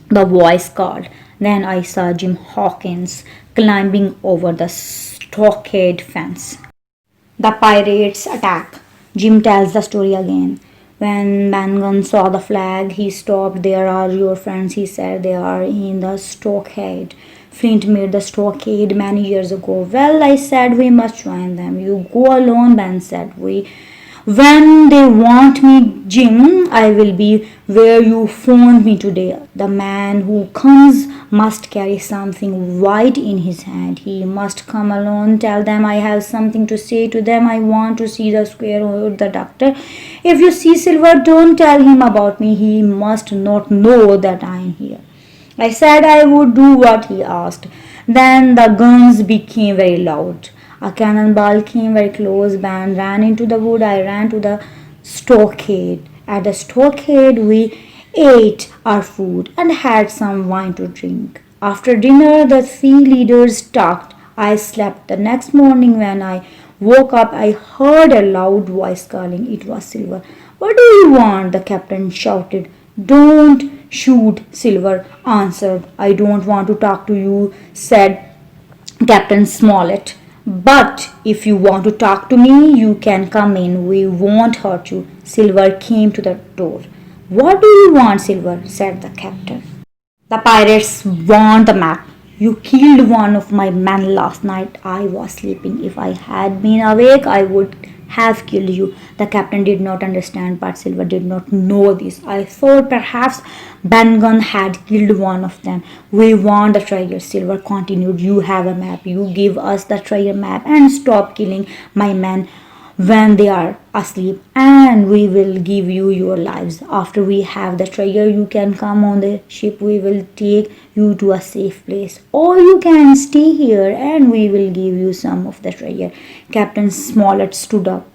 Speaker 1: the voice called. Then I saw Jim Hawkins climbing over the stockade fence. The pirates attack. Jim tells the story again. When Mangum saw the flag, he stopped. There are your friends, he said. They are in the stockade. Flint made the stockade many years ago. Well, I said, we must join them. You go alone, Ben said. When they want me, Jim, I will be where you phoned me today. The man who comes must carry something white in his hand. He must come alone. Tell them I have something to say to them. I want to see the square or the doctor. If you see Silver, don't tell him about me. He must not know that I am here. I said I would do what he asked. Then the guns became very loud. A cannonball came very close. Ben ran into the wood. I ran to the stockade. At the stockade, we ate our food and had some wine to drink. After dinner, the three leaders talked. I slept. The next morning, when I woke up, I heard a loud voice calling. It was Silver. What do you want? The captain shouted. Don't shoot, Silver answered. I don't want to talk to you, said Captain Smollett. But if you want to talk to me, you can come in. We won't hurt you. Silver came to the door. What do you want, Silver? Said the captain. The pirates want the map. You killed one of my men last night. I was sleeping. If I had been awake, I would have killed you. The captain did not understand, but Silver did not know this. I thought perhaps Mangum had killed one of them. We want the treasure, Silver continued. You have a map. You give us the treasure map and stop killing my men when they are asleep, and we will give you your lives. After we have the treasure, you can come on the ship. We will take you to a safe place, or you can stay here and we will give you some of the treasure. Captain Smollett stood up.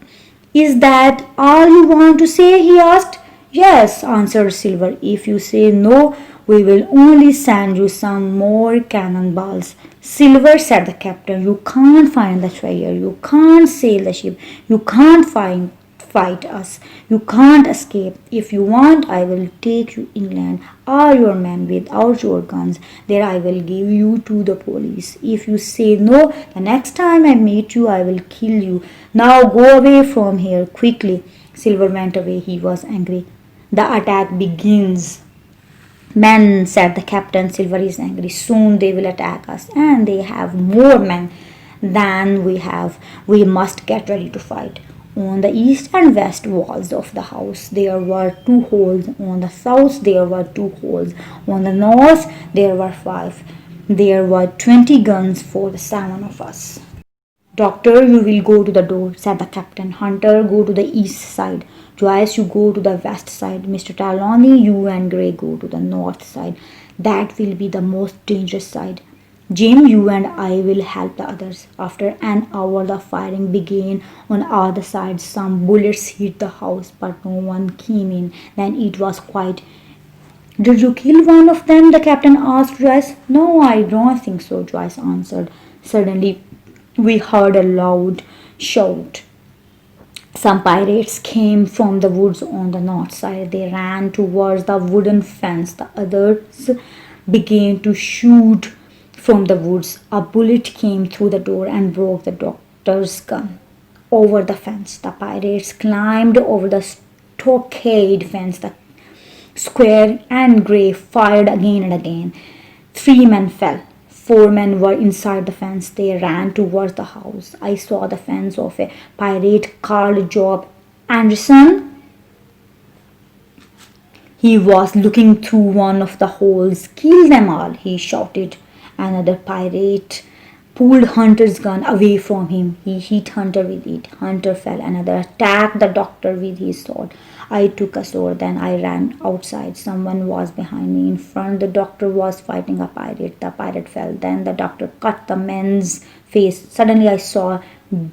Speaker 1: Is that all you want to say? He asked. Yes, answered Silver. If you say no, we will only send you some more cannonballs. Silver, said the captain, you can't find the treasure. You can't sail the ship. You can't fight us. You can't escape. If you want, I will take you inland. All your men without your guns. There I will give you to the police. If you say no, the next time I meet you, I will kill you. Now go away from here quickly. Silver went away. He was angry. The attack begins. Men, said the captain, Silver is angry. Soon they will attack us, and they have more men than we have. We must get ready to fight. On the east and west walls of the house there were 2 holes. On the south there were 2 holes. On the north there were 5. There were 20 guns for the 7 of us. Doctor, you will go to the door, said the captain. Hunter, go to the east side. Joyce, you go to the west side. Mr. Trelawney, you and Gray go to the north side. That will be the most dangerous side. Jim, you and I will help the others. After an hour, the firing began on all the sides. Some bullets hit the house, but no one came in. Then it was quiet. Did you kill one of them? The captain asked Joyce. No, I don't think so, Joyce answered. Suddenly, we heard a loud shout. Some pirates came from the woods on the north side. They ran towards the wooden fence. The others began to shoot from the woods. A bullet came through the door and broke the doctor's gun over the fence. The pirates climbed over the stockade fence. The Square and Gray fired again and again. 3 men fell. 4 men were inside the fence. They ran towards the house. I saw the fence of a pirate called Job Anderson. He was looking through one of the holes. "Kill them all," he shouted. Another pirate pulled Hunter's gun away from him. He hit Hunter with it. Hunter fell. Another attacked the doctor with his sword. I took a sword, then I ran outside. Someone was behind me. In front, the doctor was fighting a pirate. The pirate fell. Then the doctor cut the man's face. Suddenly I saw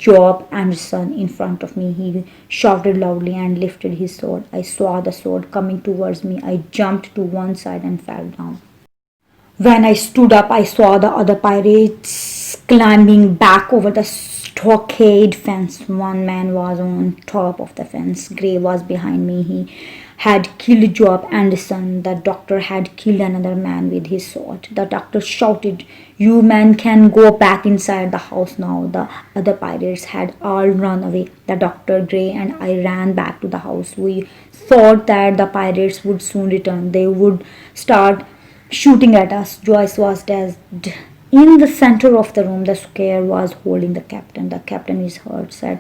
Speaker 1: Job Anderson in front of me. He shouted loudly and lifted his sword. I saw the sword coming towards me. I jumped to one side and fell down. When I stood up, I saw the other pirates climbing back over the stockade fence. One man was on top of the fence. Gray was behind me. He had killed Job Anderson. The doctor had killed another man with his sword. The doctor shouted, "You men can go back inside the house now." The other pirates had all run away. The doctor, Gray, and I ran back to the house. We thought that the pirates would soon return. They would start shooting at us. Joyce was dead. In the center of the room, the Square was holding the captain. "The captain is hurt," said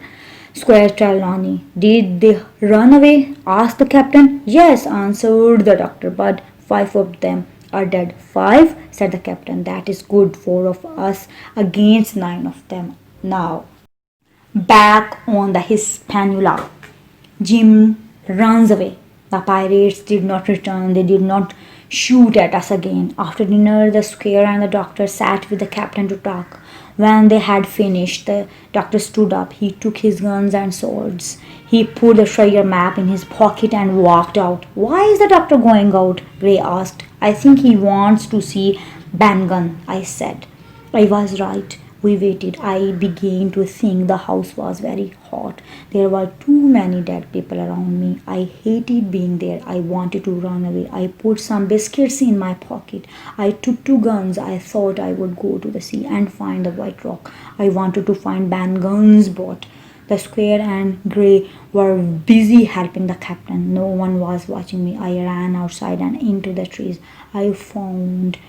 Speaker 1: Square Trelawney. "Did they run away?" asked the captain. "Yes," answered the doctor, "but 5 of them are dead." "5?" said the captain. "That is good. 4 of us against 9 of them now." Back on the Hispaniola, Jim runs away. The pirates did not return. They did not shoot at us again. After dinner, the Square and the doctor sat with the captain to talk. When they had finished, the doctor stood up. He took his guns and swords. He put the treasure map in his pocket and walked out. "Why is the doctor going out?" Gray asked. "I think he wants to see Mangum," I said. I was right. We waited. I began to think the house was very hot. There were too many dead people around me. I hated being there. I wanted to run away. I put some biscuits in my pocket. I took 2 guns. I thought I would go to the sea and find the white rock. I wanted to find Mangum's boat. The Square and Gray were busy helping the captain. No one was watching me. I ran outside and into the trees. I found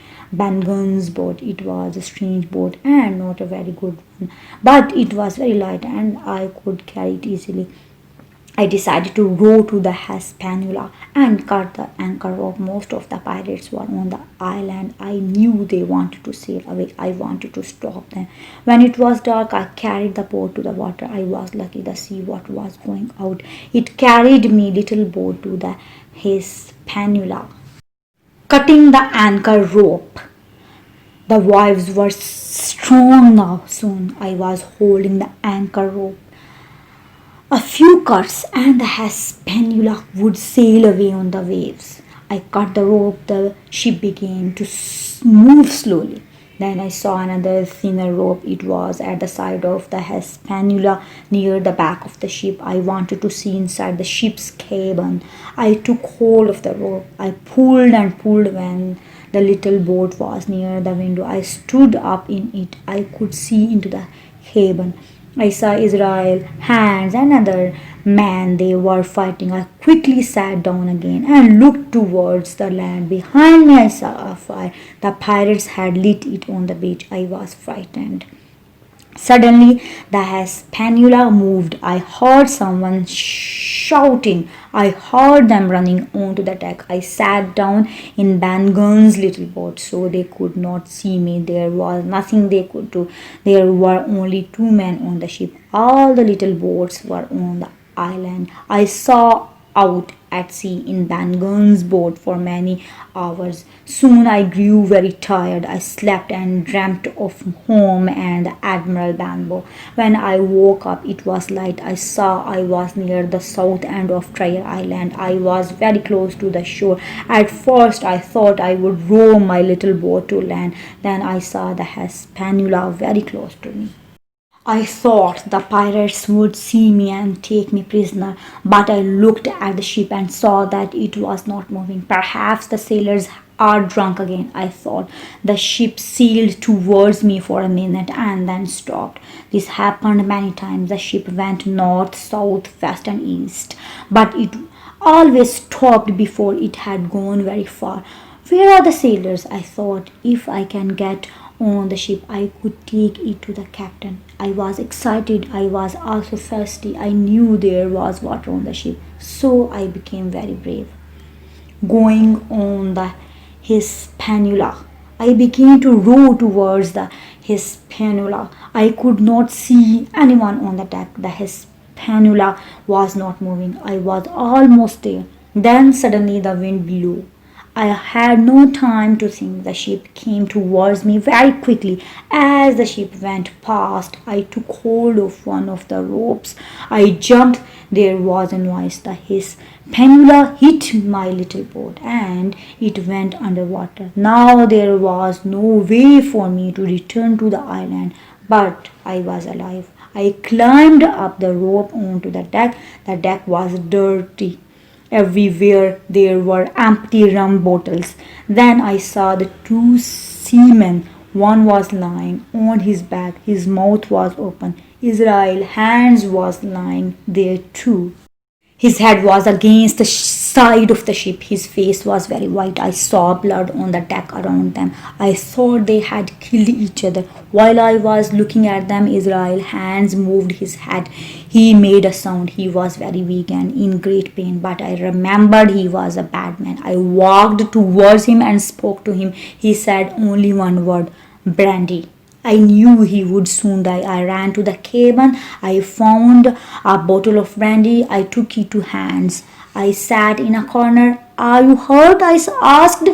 Speaker 1: Mangum's boat. It was a strange boat and not a very good one, but it was very light and I could carry it easily. I decided to row to the Hispaniola and cut the anchor off. Most of the pirates were on the island. I knew they wanted to sail away. I wanted to stop them. When it was dark, I carried the boat to the water. I was lucky. The sea water was going out. It carried me little boat to the Hispaniola. Cutting the anchor rope. The waves were strong now. Soon I was holding the anchor rope. A few cuts and the Hispaniola would sail away on the waves. I cut the rope. The ship began to move slowly. Then I saw another thinner rope. It was at the side of the Hispaniola near the back of the ship. I wanted to see inside the ship's cabin. I took hold of the rope. I pulled and pulled. When the little boat was near the window, I stood up in it. I could see into the cabin. I saw Israel, Hans, and another man. They were fighting. I quickly sat down again and looked towards the land. Behind me I saw a fire. The pirates had lit it on the beach. I was frightened. Suddenly the Hispaniola moved. I heard someone shouting. I heard them running onto the deck. I sat down in Mangum's little boat so they could not see me. There was nothing they could do. There were only 2 men on the ship. All the little boats were on the island. I saw out at sea in Mangum's boat for many hours. Soon I grew very tired. I slept and dreamt of home and Admiral Benbow. When I woke up, it was light. I saw I was near the south end of Treasure Island. I was very close to the shore. At first I thought I would row my little boat to land. Then I saw the Hispaniola very close to me. I thought the pirates would see me and take me prisoner, but I looked at the ship and saw that it was not moving. Perhaps the sailors are drunk again, I thought. The ship sailed towards me for a minute and then stopped. This happened many times. The ship went north, south, west, and east, but always stopped before it had gone very far. Where are the sailors? I thought. If I can get on the ship, I could take it to the captain. I was excited. I was also thirsty. I knew there was water on the ship, so I became very brave. Going on the Hispaniola, I began to row towards the Hispaniola. I could not see anyone on the deck. The Hispaniola was not moving. I was almost there. Then suddenly the wind blew. I had no time to think. The ship came towards me very quickly. As the ship went past, I took hold of one of the ropes. I jumped. There was a noise. The Hispaniola hit my little boat and it went underwater. Now there was no way for me to return to the island, but I was alive. I climbed up the rope onto the deck. The deck was dirty. Everywhere there were empty rum bottles. Then I saw the two seamen. One was lying on his back. His mouth was open. Israel Hands was lying there too. His head was against the side of the ship. His face was very white. I saw blood on the deck around them. I thought they had killed each other. While I was looking at them, Israel Hands moved his head. He made a sound. He was very weak and in great pain, but I remembered he was a bad man. I walked towards him and spoke to him. He said only one word, brandy. I knew he would soon die. I ran to the cabin. I found a bottle of brandy. I took it to Hands. I sat in a corner. Are you hurt? I asked.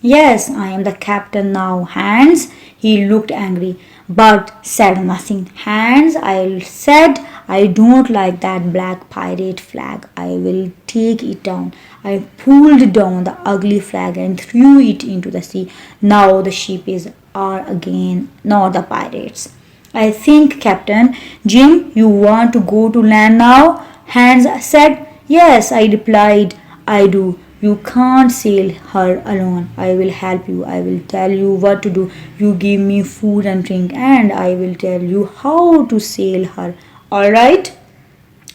Speaker 1: Yes, I am the captain now, Hands. He looked angry, but said nothing. Hands, I said, I don't like that black pirate flag. I will take it down. I pulled down the ugly flag and threw it into the sea. Now the ship is are again not the pirates. I think, Captain. Jim, you want to go to land now? Hands said. Yes, I replied. I do. You can't sail her alone. I will help you. I will tell you what to do. You give me food and drink, and I will tell you how to sail her. All right?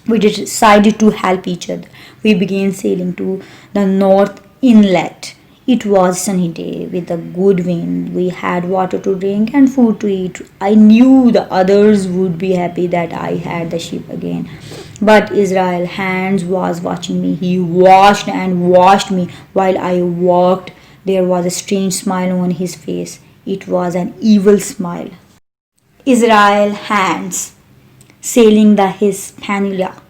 Speaker 1: We decided to help each other. We began sailing to the north inlet. It was a sunny day with a good wind. We had water to drink and food to eat. I knew the others would be happy that I had the ship again. But Israel Hands was watching me. He watched and watched me while I walked. There was a strange smile on his face. It was an evil smile. Israel Hands, sailing the Hispaniola.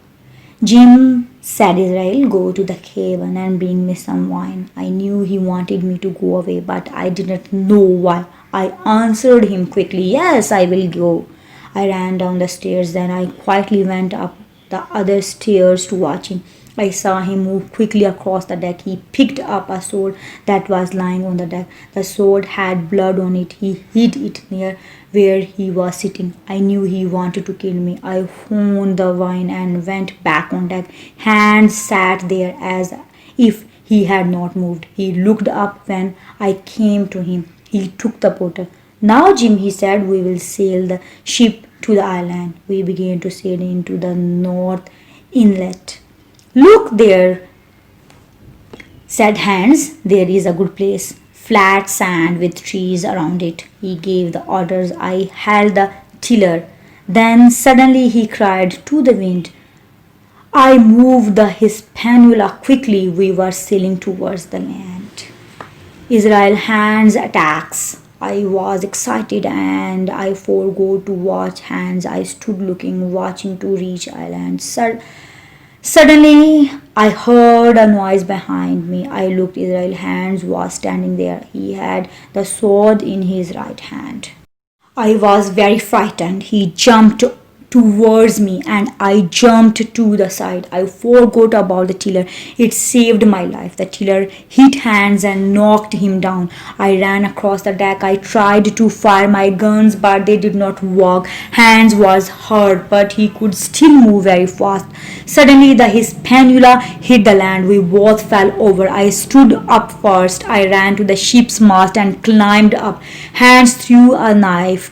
Speaker 1: Jim, said Israel, go to the cabin and bring me some wine. I knew he wanted me to go away, but I didn't know why. I answered him quickly, yes, I will go. I ran down the stairs, then I quietly went up the other stairs to watch him. I saw him move quickly across the deck. He picked up a sword that was lying on the deck. The sword had blood on it. He hid it near where he was sitting. I knew he wanted to kill me. I found the wine and went back on deck. Hands sat there as if he had not moved. He looked up when I came to him. He took the bottle. Now, Jim, he said, we will sail the ship to the island. We began to sail into the north inlet. Look there, said Hands. There is a good place. Flat sand with trees around it. He gave the orders. I held the tiller. Then suddenly he cried to the wind. I moved the Hispaniola quickly. We were sailing towards the land. Israel Hands attacks. I was excited and I forgot to watch Hands. I stood looking, watching to reach island. Suddenly, I heard a noise behind me. I looked. Israel Hands was standing there. He had the sword in his right hand. I was very frightened. He jumped towards me and I jumped to the side. I forgot about the tiller. It saved my life. The tiller hit Hands and knocked him down. I ran across the deck. I tried to fire my guns, but they did not work. Hands was hurt, but he could still move very fast. Suddenly, the Hispaniola hit the land. We both fell over. I stood up first. I ran to the ship's mast and climbed up. Hands threw a knife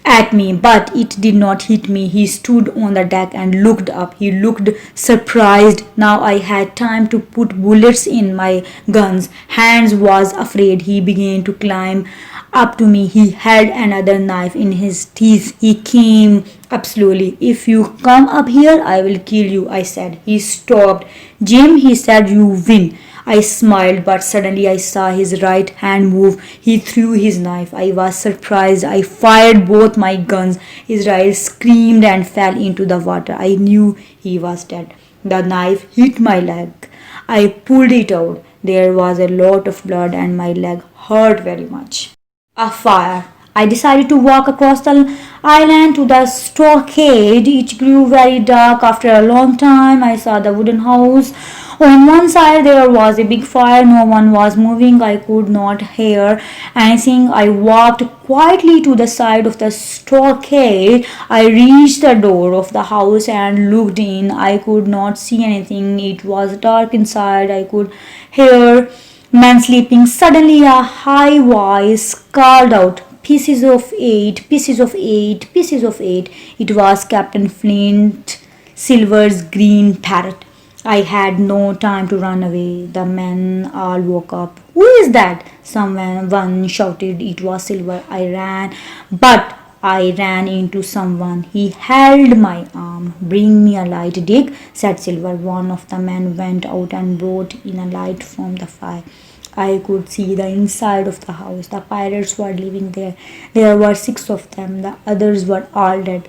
Speaker 1: at me, but it did not hit me. He stood on the deck and looked up. He looked surprised. Now I had time to put bullets in my guns. Hans was afraid. He began to climb up to me. He held another knife in his teeth. He came up slowly. "If you come up here, I will kill you," I said. He stopped. "Jim," he said, "you win." I smiled, but suddenly I saw his right hand move. He threw his knife. I was surprised. I fired both my guns. Israel screamed and fell into the water. I knew he was dead. The knife hit my leg. I pulled it out. There was a lot of blood and my leg hurt very much. A fire. I decided to walk across the island to the stockade. It grew very dark. After a long time, I saw the wooden house. On one side, there was a big fire. No one was moving. I could not hear anything. I walked quietly to the side of the stockade. I reached the door of the house and looked in. I could not see anything. It was dark inside. I could hear men sleeping. Suddenly, a high voice called out, "Pieces of 8, pieces of 8, pieces of 8. It was Captain Flint Silver's green parrot. I had no time to run away. The men all woke up. "Who is that?" Someone shouted. It was Silver. I ran into someone. He held my arm. "Bring me a light, Dick," said Silver. One of the men went out and brought in a light from the fire. I could see the inside of the house. The pirates were living there. There were 6 of them. The others were all dead.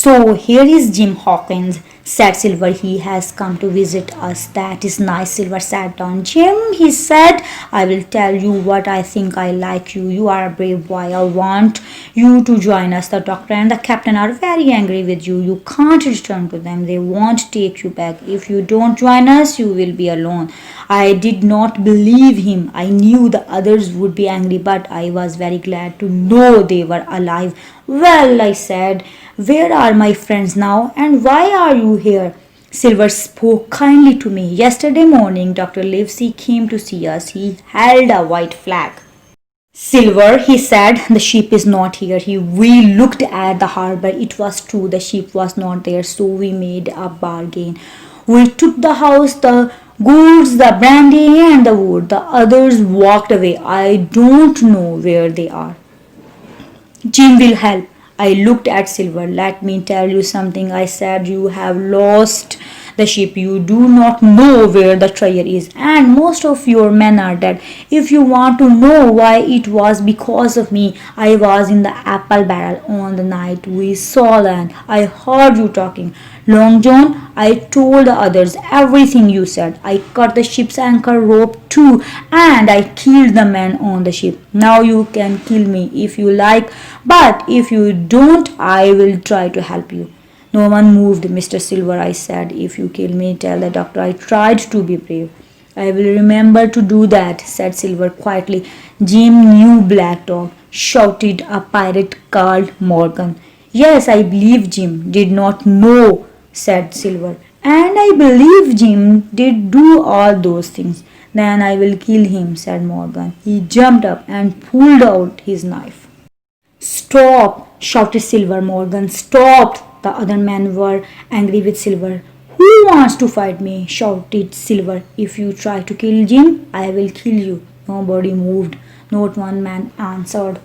Speaker 1: "So here is Jim Hawkins," said Silver. "He has come to visit us." "That is nice." Silver sat down. "Jim," he said, "I will tell you what I think. I like you. You are a brave boy. I want you to join us. The doctor and the captain are very angry with you. You can't return to them. They won't take you back. If you don't join us, you will be alone." I did not believe him. I knew the others would be angry, but I was very glad to know they were alive. "Well," I said, "where are my friends now, and why are you here?" Silver spoke kindly to me. "Yesterday morning, Dr. Livesey came to see us. He held a white flag." "Silver," he said, "the ship is not here." We looked at the harbor. It was true, the ship was not there, so we made a bargain. We took the house, the goods, the brandy, and the wood. The others walked away. I don't know where they are. "Jim will help." I looked at Silver. "Let me tell you something," I said. "You have lost the ship. You do not know where the treasure is, and most of your men are dead. If you want to know why, it was because of me. I was in the apple barrel on the night we saw land. I heard you talking. Long John, I told the others everything you said. I cut the ship's anchor rope too, and I killed the men on the ship. Now you can kill me if you like, but if you don't, I will try to help you." "No one moved, Mr. Silver," I said. "If you kill me, tell the doctor I tried to be brave." "I will remember to do that," said Silver quietly. "Jim, you black dog," shouted a pirate called Morgan. "Yes, I believe Jim did not know," said Silver. "And I believe Jim did do all those things." "Then I will kill him," said Morgan. He jumped up and pulled out his knife. "Stop!" shouted Silver. Morgan stopped. The other men were angry with Silver. "Who wants to fight me?" shouted Silver. "If you try to kill Jim, I will kill you." Nobody moved. Not one man answered.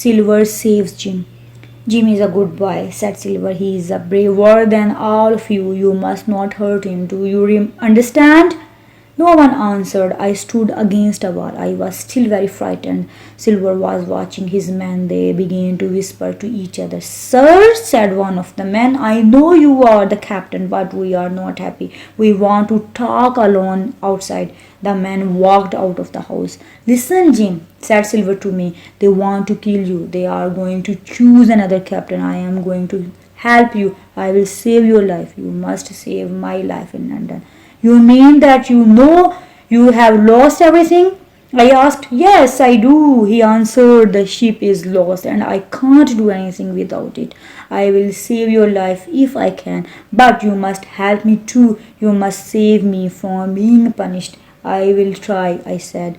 Speaker 1: "Silver saves Jim." "Jim is a good boy," said Silver. "He is braver than all of you. You must not hurt him. Do you understand?" No one answered. I stood against a wall. I was still very frightened. Silver was watching his men. They began to whisper to each other. "Sir," said one of the men, "I know you are the captain, but we are not happy. We want to talk alone outside." The men walked out of the house. "Listen, Jim," said Silver to me. "They want to kill you. They are going to choose another captain. I am going to help you. I will save your life. You must save my life in London." "You mean that you know you have lost everything?" I asked. "Yes, I do," he answered. "The ship is lost and I can't do anything without it. I will save your life if I can, but you must help me too. You must save me from being punished." "I will try," I said.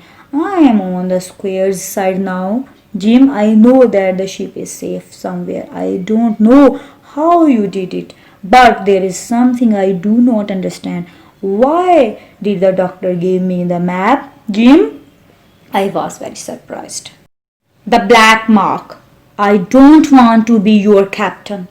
Speaker 1: "I am on the square's side now," Jim, I know that the ship is safe somewhere. I don't know how you did it, but there is something I do not understand. Why did the doctor give me the map, Jim? I was very surprised. The black mark. I don't want to be your captain.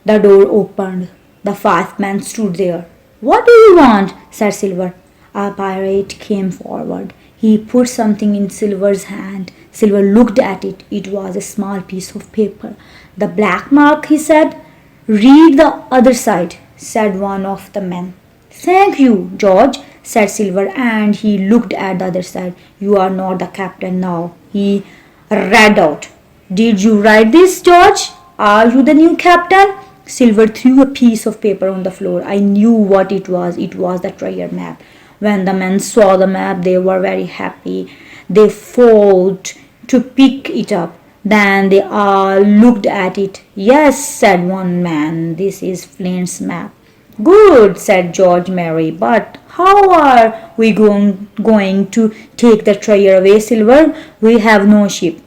Speaker 1: The door opened. The five men stood there. What do you want? Said Silver. A pirate came forward. He put something in Silver's hand. Silver looked at it. It was a small piece of paper. The black mark, he said. Read the other side, said one of the men. Thank you, George, said Silver, and he looked at the other side. You are not the captain now. He read out. Did you write this, George? Are you the new captain? Silver threw a piece of paper on the floor. I knew what it was. It was the treasure map. When the men saw the map, they were very happy. They fought to pick it up. Then they all looked at it. Yes, said one man, this is Flint's map. Good, said George Mary, but how are we going to take the treasure away, Silver? We have no ship.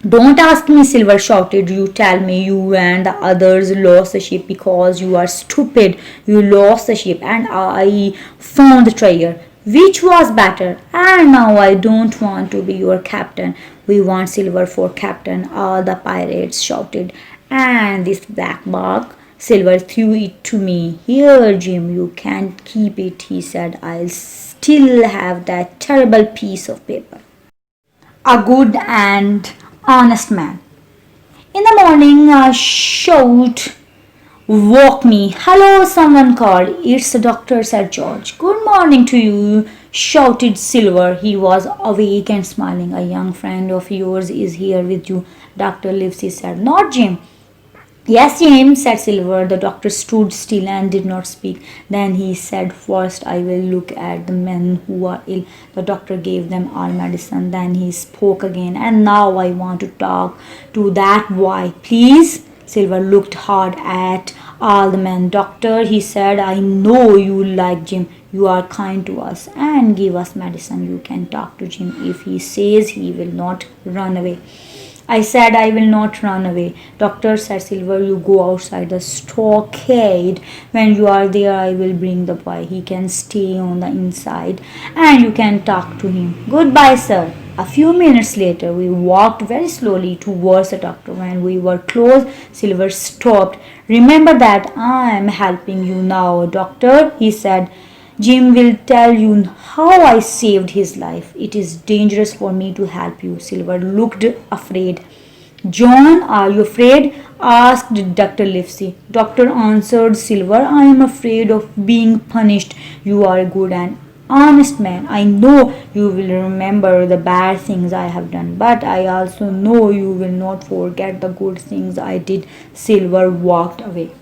Speaker 1: Don't ask me, Silver shouted. You tell me you and the others lost the ship because you are stupid. You lost the ship and I found the treasure. Which was better? And now I don't want to be your captain. We want Silver for captain, all the pirates shouted. And this black mark? Silver threw it to me. Here, Jim, you can't keep it, he said. I'll still have that terrible piece of paper. A good and honest man. In the morning, a shout woke me. Hello, someone called. It's the doctor, said George. Good morning to you, shouted Silver. He was awake and smiling. A young friend of yours is here with you, Dr. Livesey said. Not Jim. Yes, Jim, said Silver. The doctor stood still and did not speak. Then he said, First I will look at the men who are ill. The doctor gave them all medicine. Then he spoke again. And now I want to talk to that boy. Please? Silver looked hard at all the men. Doctor, he said, I know you like Jim. You are kind to us and give us medicine. You can talk to Jim if he says he will not run away. I said I will not run away. Doctor, said Silver, you go outside the stockade. When you are there, I will bring the boy. He can stay on the inside and you can talk to him. Goodbye, sir. A few minutes later, we walked very slowly towards the doctor. When we were close, Silver stopped. Remember that I am helping you now, doctor, he said. Jim will tell you how I saved his life. It is dangerous for me to help you. Silver looked afraid. John, are you afraid? Asked Dr. Livesey. Doctor answered Silver, I am afraid of being punished. You are a good and honest man. I know you will remember the bad things I have done, but I also know you will not forget the good things I did. Silver walked away.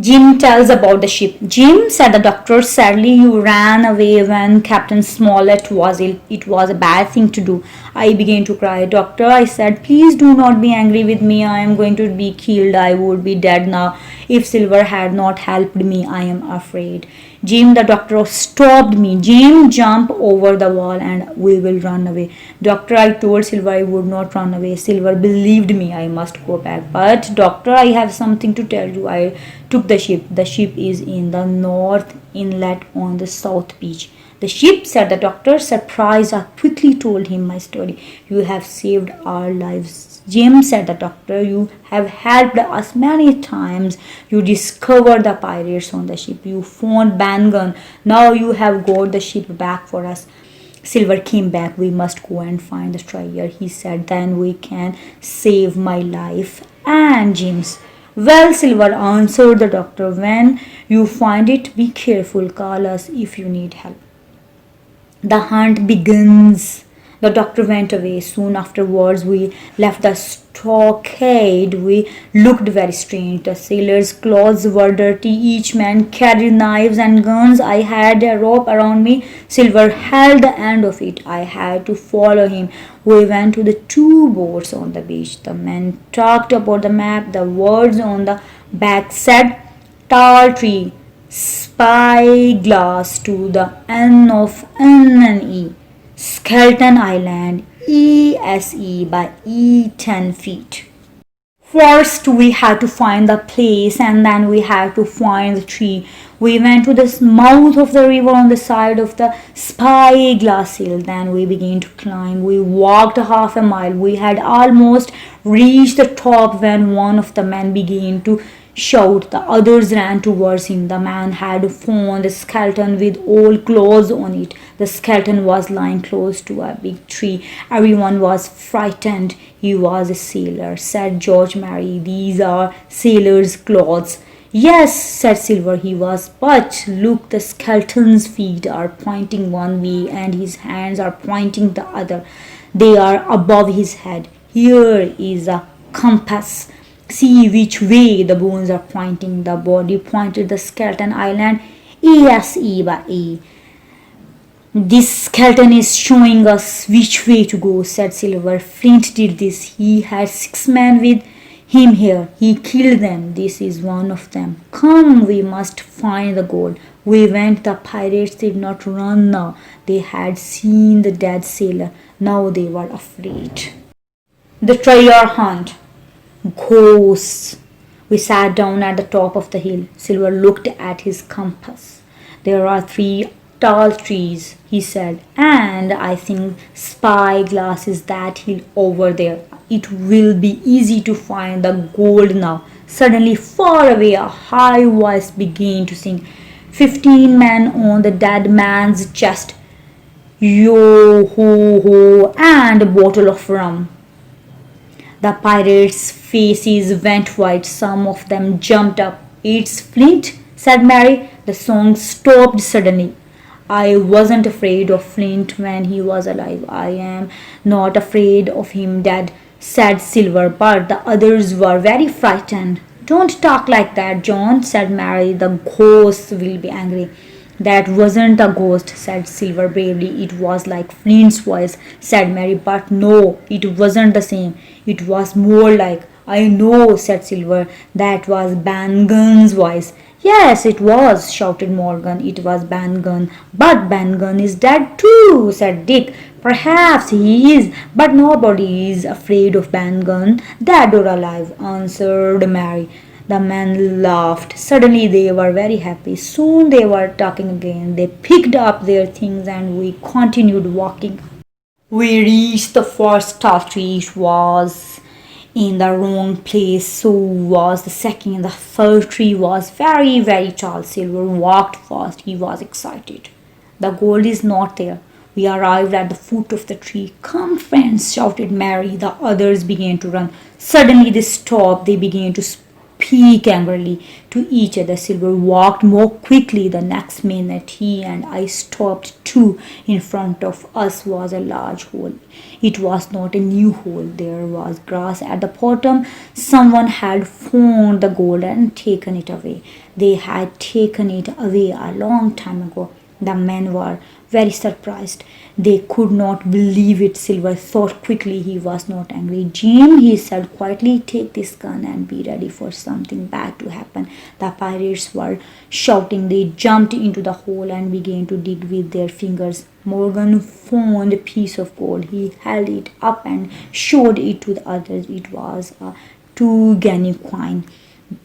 Speaker 1: Jim tells about the ship. Jim, said the doctor sadly, you ran away when Captain Smollett was ill. It was a bad thing to do. I began to cry. Doctor, I said, please do not be angry with me. I am going to be killed. I would be dead now if Silver had not helped me. I am afraid. Jim, the doctor stopped me. Jim, jump over the wall and we will run away. Doctor, I told Silver I would not run away. Silver believed me. I must go back. But doctor, I have something to tell you. I took the ship. The ship is in the north inlet on the south beach. The ship, said the doctor, surprised. I quickly told him my story. You have saved our lives. Jim, said the doctor, you have helped us many times. You discovered the pirates on the ship. You found Mangum. Now you have got the ship back for us. Silver came back. We must go and find the treasure, he said. Then we can save my life and Jim's. Well, Silver, answered the doctor, when you find it, be careful. Call us if you need help. The hunt begins. The doctor went away. Soon afterwards, we left the stockade. We looked very strange. The sailors' clothes were dirty. Each man carried knives and guns. I had a rope around me. Silver held the end of it. I had to follow him. We went to the two boats on the beach. The men talked about the map. The words on the back said, tall tree, spyglass to the N of N and E. Skeleton Island, ESE by E 10 feet. First, we had to find the place and then we had to find the tree. We went to the mouth of the river on the side of the spyglass hill. Then we began to climb. We walked half a mile. We had almost reached the top when one of the men began to shout. The others ran towards him. The man had found a skeleton with old clothes on it. The skeleton was lying close to a big tree. Everyone was frightened. He was a sailor, said George Mary. These are sailors' clothes. Yes, said Silver, he was. But look, the skeleton's feet are pointing one way and his hands are pointing the other. They are above his head. Here is a compass. See which way the bones are pointing. The body pointed the skeleton island, ESE by A. This skeleton is showing us which way to go, said Silver. Flint did this. He had 6 men with him here. He killed them. This is one of them. Come, we must find the gold. We went. The pirates did not run now. They had seen the dead sailor. Now they were afraid. The treasure hunt. Ghosts. We sat down at the top of the hill. Silver looked at his compass. There are 3 tall trees, he said, and I think spyglass is that hill over there. It will be easy to find the gold now. Suddenly, far away, a high voice began to sing. 15 men on the dead man's chest. Yo ho ho, and a bottle of rum. The pirates' faces went white. Some of them jumped up. It's Flint, said Mary. The song stopped suddenly. I wasn't afraid of Flint when he was alive. I am not afraid of him dead, said Silver, but the others were very frightened. Don't talk like that, John, said Mary. The ghosts will be angry. That wasn't a ghost, said Silver bravely. It was like Flint's voice, said Mary, but no, it wasn't the same. It was more like, I know, said Silver. That was Mangum's voice. Yes, it was, shouted Morgan. It was Mangum. But Mangum is dead too, said Dick. Perhaps he is, but nobody is afraid of Mangum, dead or alive, answered Mary. The men laughed. Suddenly they were very happy. Soon they were talking again. They picked up their things and we continued walking. We reached the first tall tree. It was in the wrong place, so was the second. The third tree was very, very tall. Silver walked fast. He was excited. The gold is not there. We arrived at the foot of the tree. Come, friends, shouted Mary. The others began to run. Suddenly they stopped. They began to speak angrily to each other. Silver walked more quickly. The next minute he and I stopped too. In front of us was a large hole. It was not a new hole. There was grass at the bottom. Someone had found the gold and taken it away. They had taken it away a long time ago. The men were very surprised. They could not believe it. Silver thought quickly. He was not angry. Jim, he said quietly, take this gun and be ready for something bad to happen. The pirates were shouting. They jumped into the hole and began to dig with their fingers. Morgan found a piece of gold. He held it up and showed it to the others. It was a 2-guinea coin.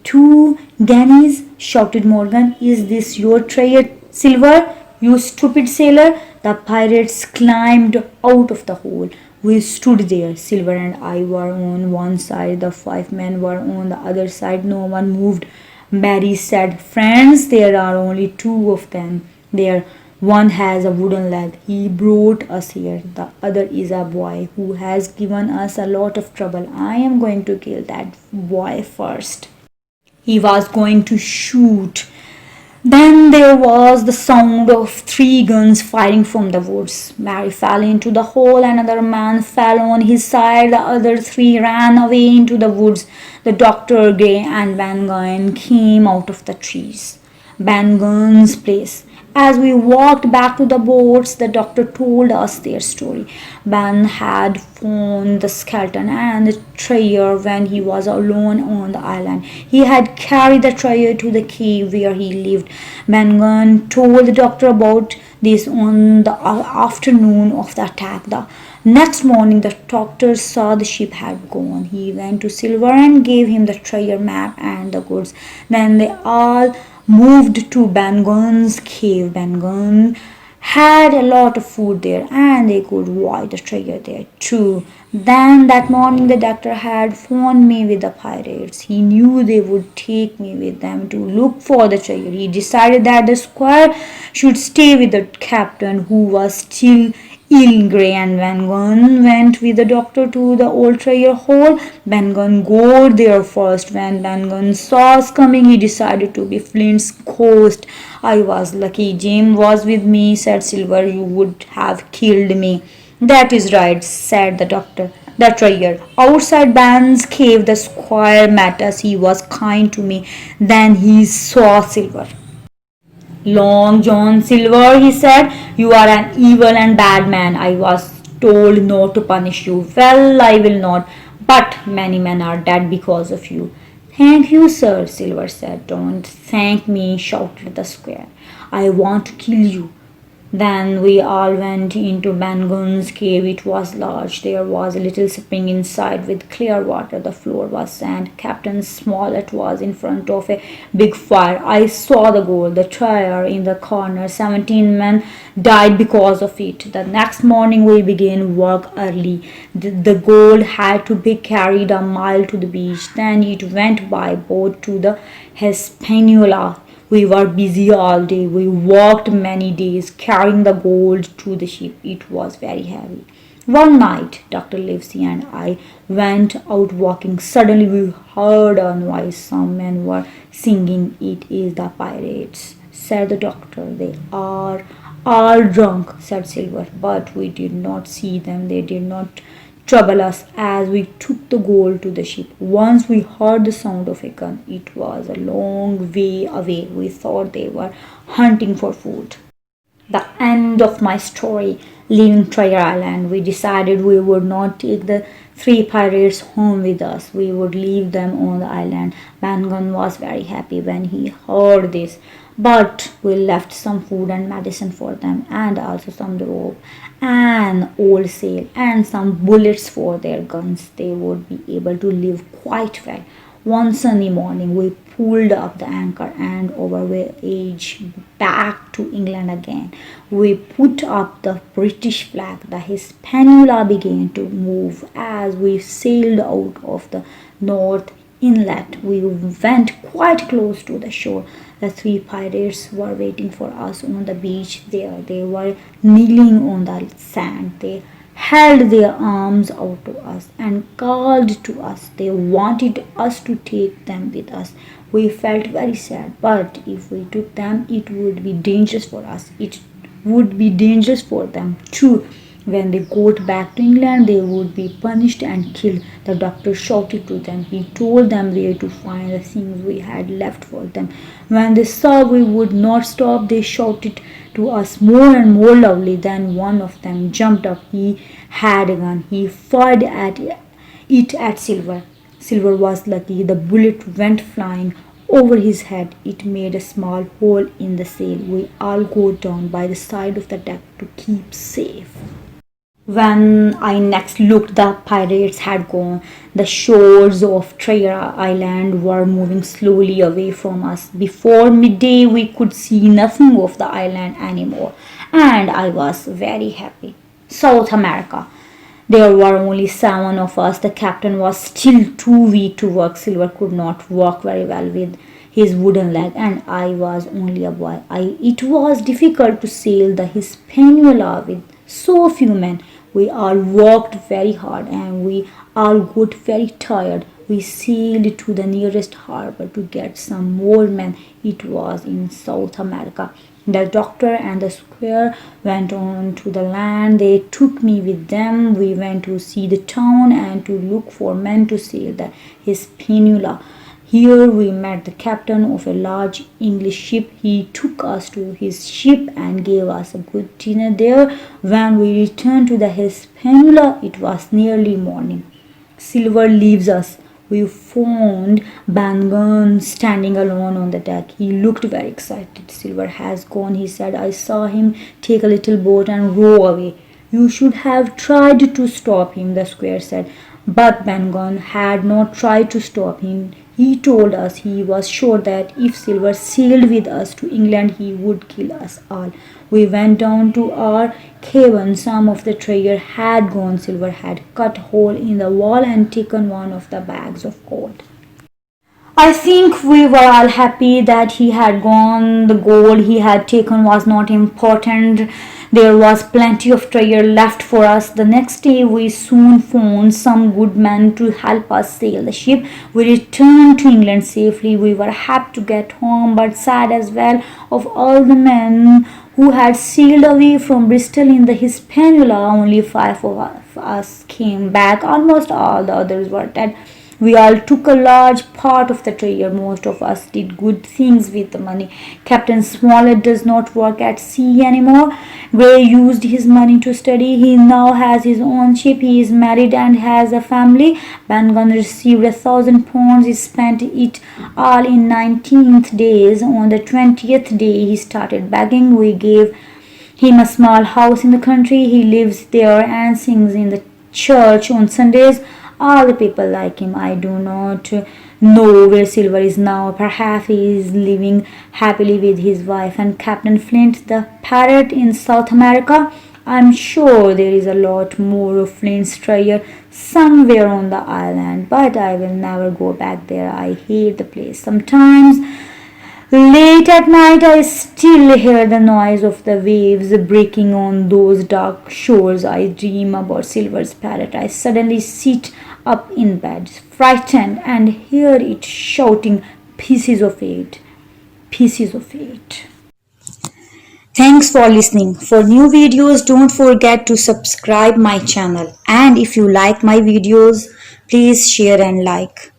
Speaker 1: 2 guineas, shouted Morgan. Is this your treasure, Silver? You stupid sailor. The pirates climbed out of the hole. We stood there. Silver and I were on one side. The 5 men were on the other side. No one moved. Mary said, friends, there are only 2 of them there. One has a wooden leg. He brought us here. The other is a boy who has given us a lot of trouble. I am going to kill that boy first. He was going to shoot. Then there was the sound of 3 guns firing from the woods. Mary fell into the hole. Another man fell on his side. The other 3 ran away into the woods. The doctor, Gray, and Mangum came out of the trees. Mangum's place. As we walked back to the boats, the doctor told us their story. Ben had found the skeleton and the treasure when he was alone on the island. He had carried the treasure to the cave where he lived. Mangum told the doctor about this on the afternoon of the attack. The next morning, the doctor saw the ship had gone. He went to Silver and gave him the treasure map and the goods. Then they all moved to Mangum's cave. Mangum had a lot of food there and they could watch the treasure there too. Then that morning the doctor had phoned me with the pirates. He knew they would take me with them to look for the treasure. He decided that the squire should stay with the captain who was still ill. Gray and Van Gun went with the doctor to the old treasure hole. Van Gun got there first. When Van Gun saw us coming, he decided to be Flint's ghost. I was lucky Jim was with me, said Silver. You would have killed me. That is right, said the doctor. The treasure. Outside Ban's cave, the squire met us. He was kind to me. Then he saw Silver. Long John Silver, he said, you are an evil and bad man. I was told not to punish you. Well, I will not, but many men are dead because of you. Thank you, sir, Silver said. Don't thank me, shouted the squire. I want to kill you. Then we all went into Mangum's cave. It was large. There was a little spring inside with clear water. The floor was sand. Captain Smollett was in front of a big fire. I saw the gold, the treasure in the corner. 17 men died because of it. The next morning we began work early. The gold had to be carried a mile to the beach. Then it went by boat to the Hispaniola. We were busy all day. We walked many days carrying the gold to the ship. It was very heavy. One night, Dr. Livesey and I went out walking. Suddenly we heard a noise. Some men were singing. It is the pirates, said the doctor. They are all drunk, said Silver. But we did not see them. They did not trouble us as we took the gold to the ship. Once we heard the sound of a gun. It was a long way away. We thought they were hunting for food. The end of my story. Leaving Treasure Island, we decided we would not take the 3 pirates home with us. We would leave them on the island. Mangum was very happy when he heard this. But we left some food and medicine for them, and also some rope, an old sail, and some bullets for their guns. They would be able to live quite well. One sunny morning, we pulled up the anchor and voyaged back to England again. We put up the British flag. The Hispaniola began to move as we sailed out of the North Inlet. We went quite close to the shore. The 3 pirates were waiting for us on the beach there. They were kneeling on the sand. They held their arms out to us and called to us. They wanted us to take them with us. We felt very sad, but if we took them, it would be dangerous for us. It would be dangerous for them too. When they got back to England, they would be punished and killed. The doctor shouted to them. He told them where to find the things we had left for them. When they saw we would not stop, they shouted to us more and more loudly. Then one of them jumped up. He had a gun. He fired at it at Silver. Silver was lucky. The bullet went flying over his head. It made a small hole in the sail. We all got down by the side of the deck to keep safe. When I next looked, the pirates had gone. The shores of Treasure Island were moving slowly away from us. Before midday, we could see nothing of the island anymore, and I was very happy. South America. There were only 7 of us. The captain was still too weak to work. Silver could not walk very well with his wooden leg, and I was only a boy. It was difficult to sail the Hispaniola with so few men. We all worked very hard and we all got very tired. We sailed to the nearest harbor to get some more men. It was in South America. The doctor and the squire went on to the land. They took me with them. We went to see the town and to look for men to sail the Hispaniola. Here we met the captain of a large English ship. He took us to his ship and gave us a good dinner there. When we returned to the Hispaniola, it was nearly morning. Silver leaves us. We found Mangum standing alone on the deck. He looked very excited. Silver has gone, he said. I saw him take a little boat and row away. You should have tried to stop him, the squire said. But Mangum had not tried to stop him. He told us he was sure that if Silver sailed with us to England, he would kill us all. We went down to our cabin. Some of the treasure had gone. Silver had cut a hole in the wall and taken one of the bags of gold. I think we were all happy that he had gone. The gold he had taken was not important. There was plenty of treasure left for us. The next day we soon found some good men to help us sail the ship. We returned to England safely. We were happy to get home, but sad as well. Of all the men who had sailed away from Bristol in the Hispaniola, only 5 of us came back. Almost all the others were dead. We all took a large part of the treasure. Most of us did good things with the money. Captain Smollett does not work at sea anymore. Gray used his money to study. He now has his own ship. He is married and has a family. Mangum received £1,000. He spent it all in 19 days. On the 20th day, he started begging. We gave him a small house in the country. He lives there and sings in the church on Sundays. All the people like him. I do not know where Silver is now. Perhaps he is living happily with his wife and Captain Flint, the parrot, in South America. I'm sure there is a lot more of Flint's treasure somewhere on the island, but I will never go back there. I hate the place. Sometimes late at night, I still hear the noise of the waves breaking on those dark shores. I dream about Silver's parrot. I suddenly sit up in bed, frightened, and hear it shouting, "Pieces of eight, pieces of eight." Thanks for listening. For new videos, don't forget to subscribe my channel. And if you like my videos, please share and like.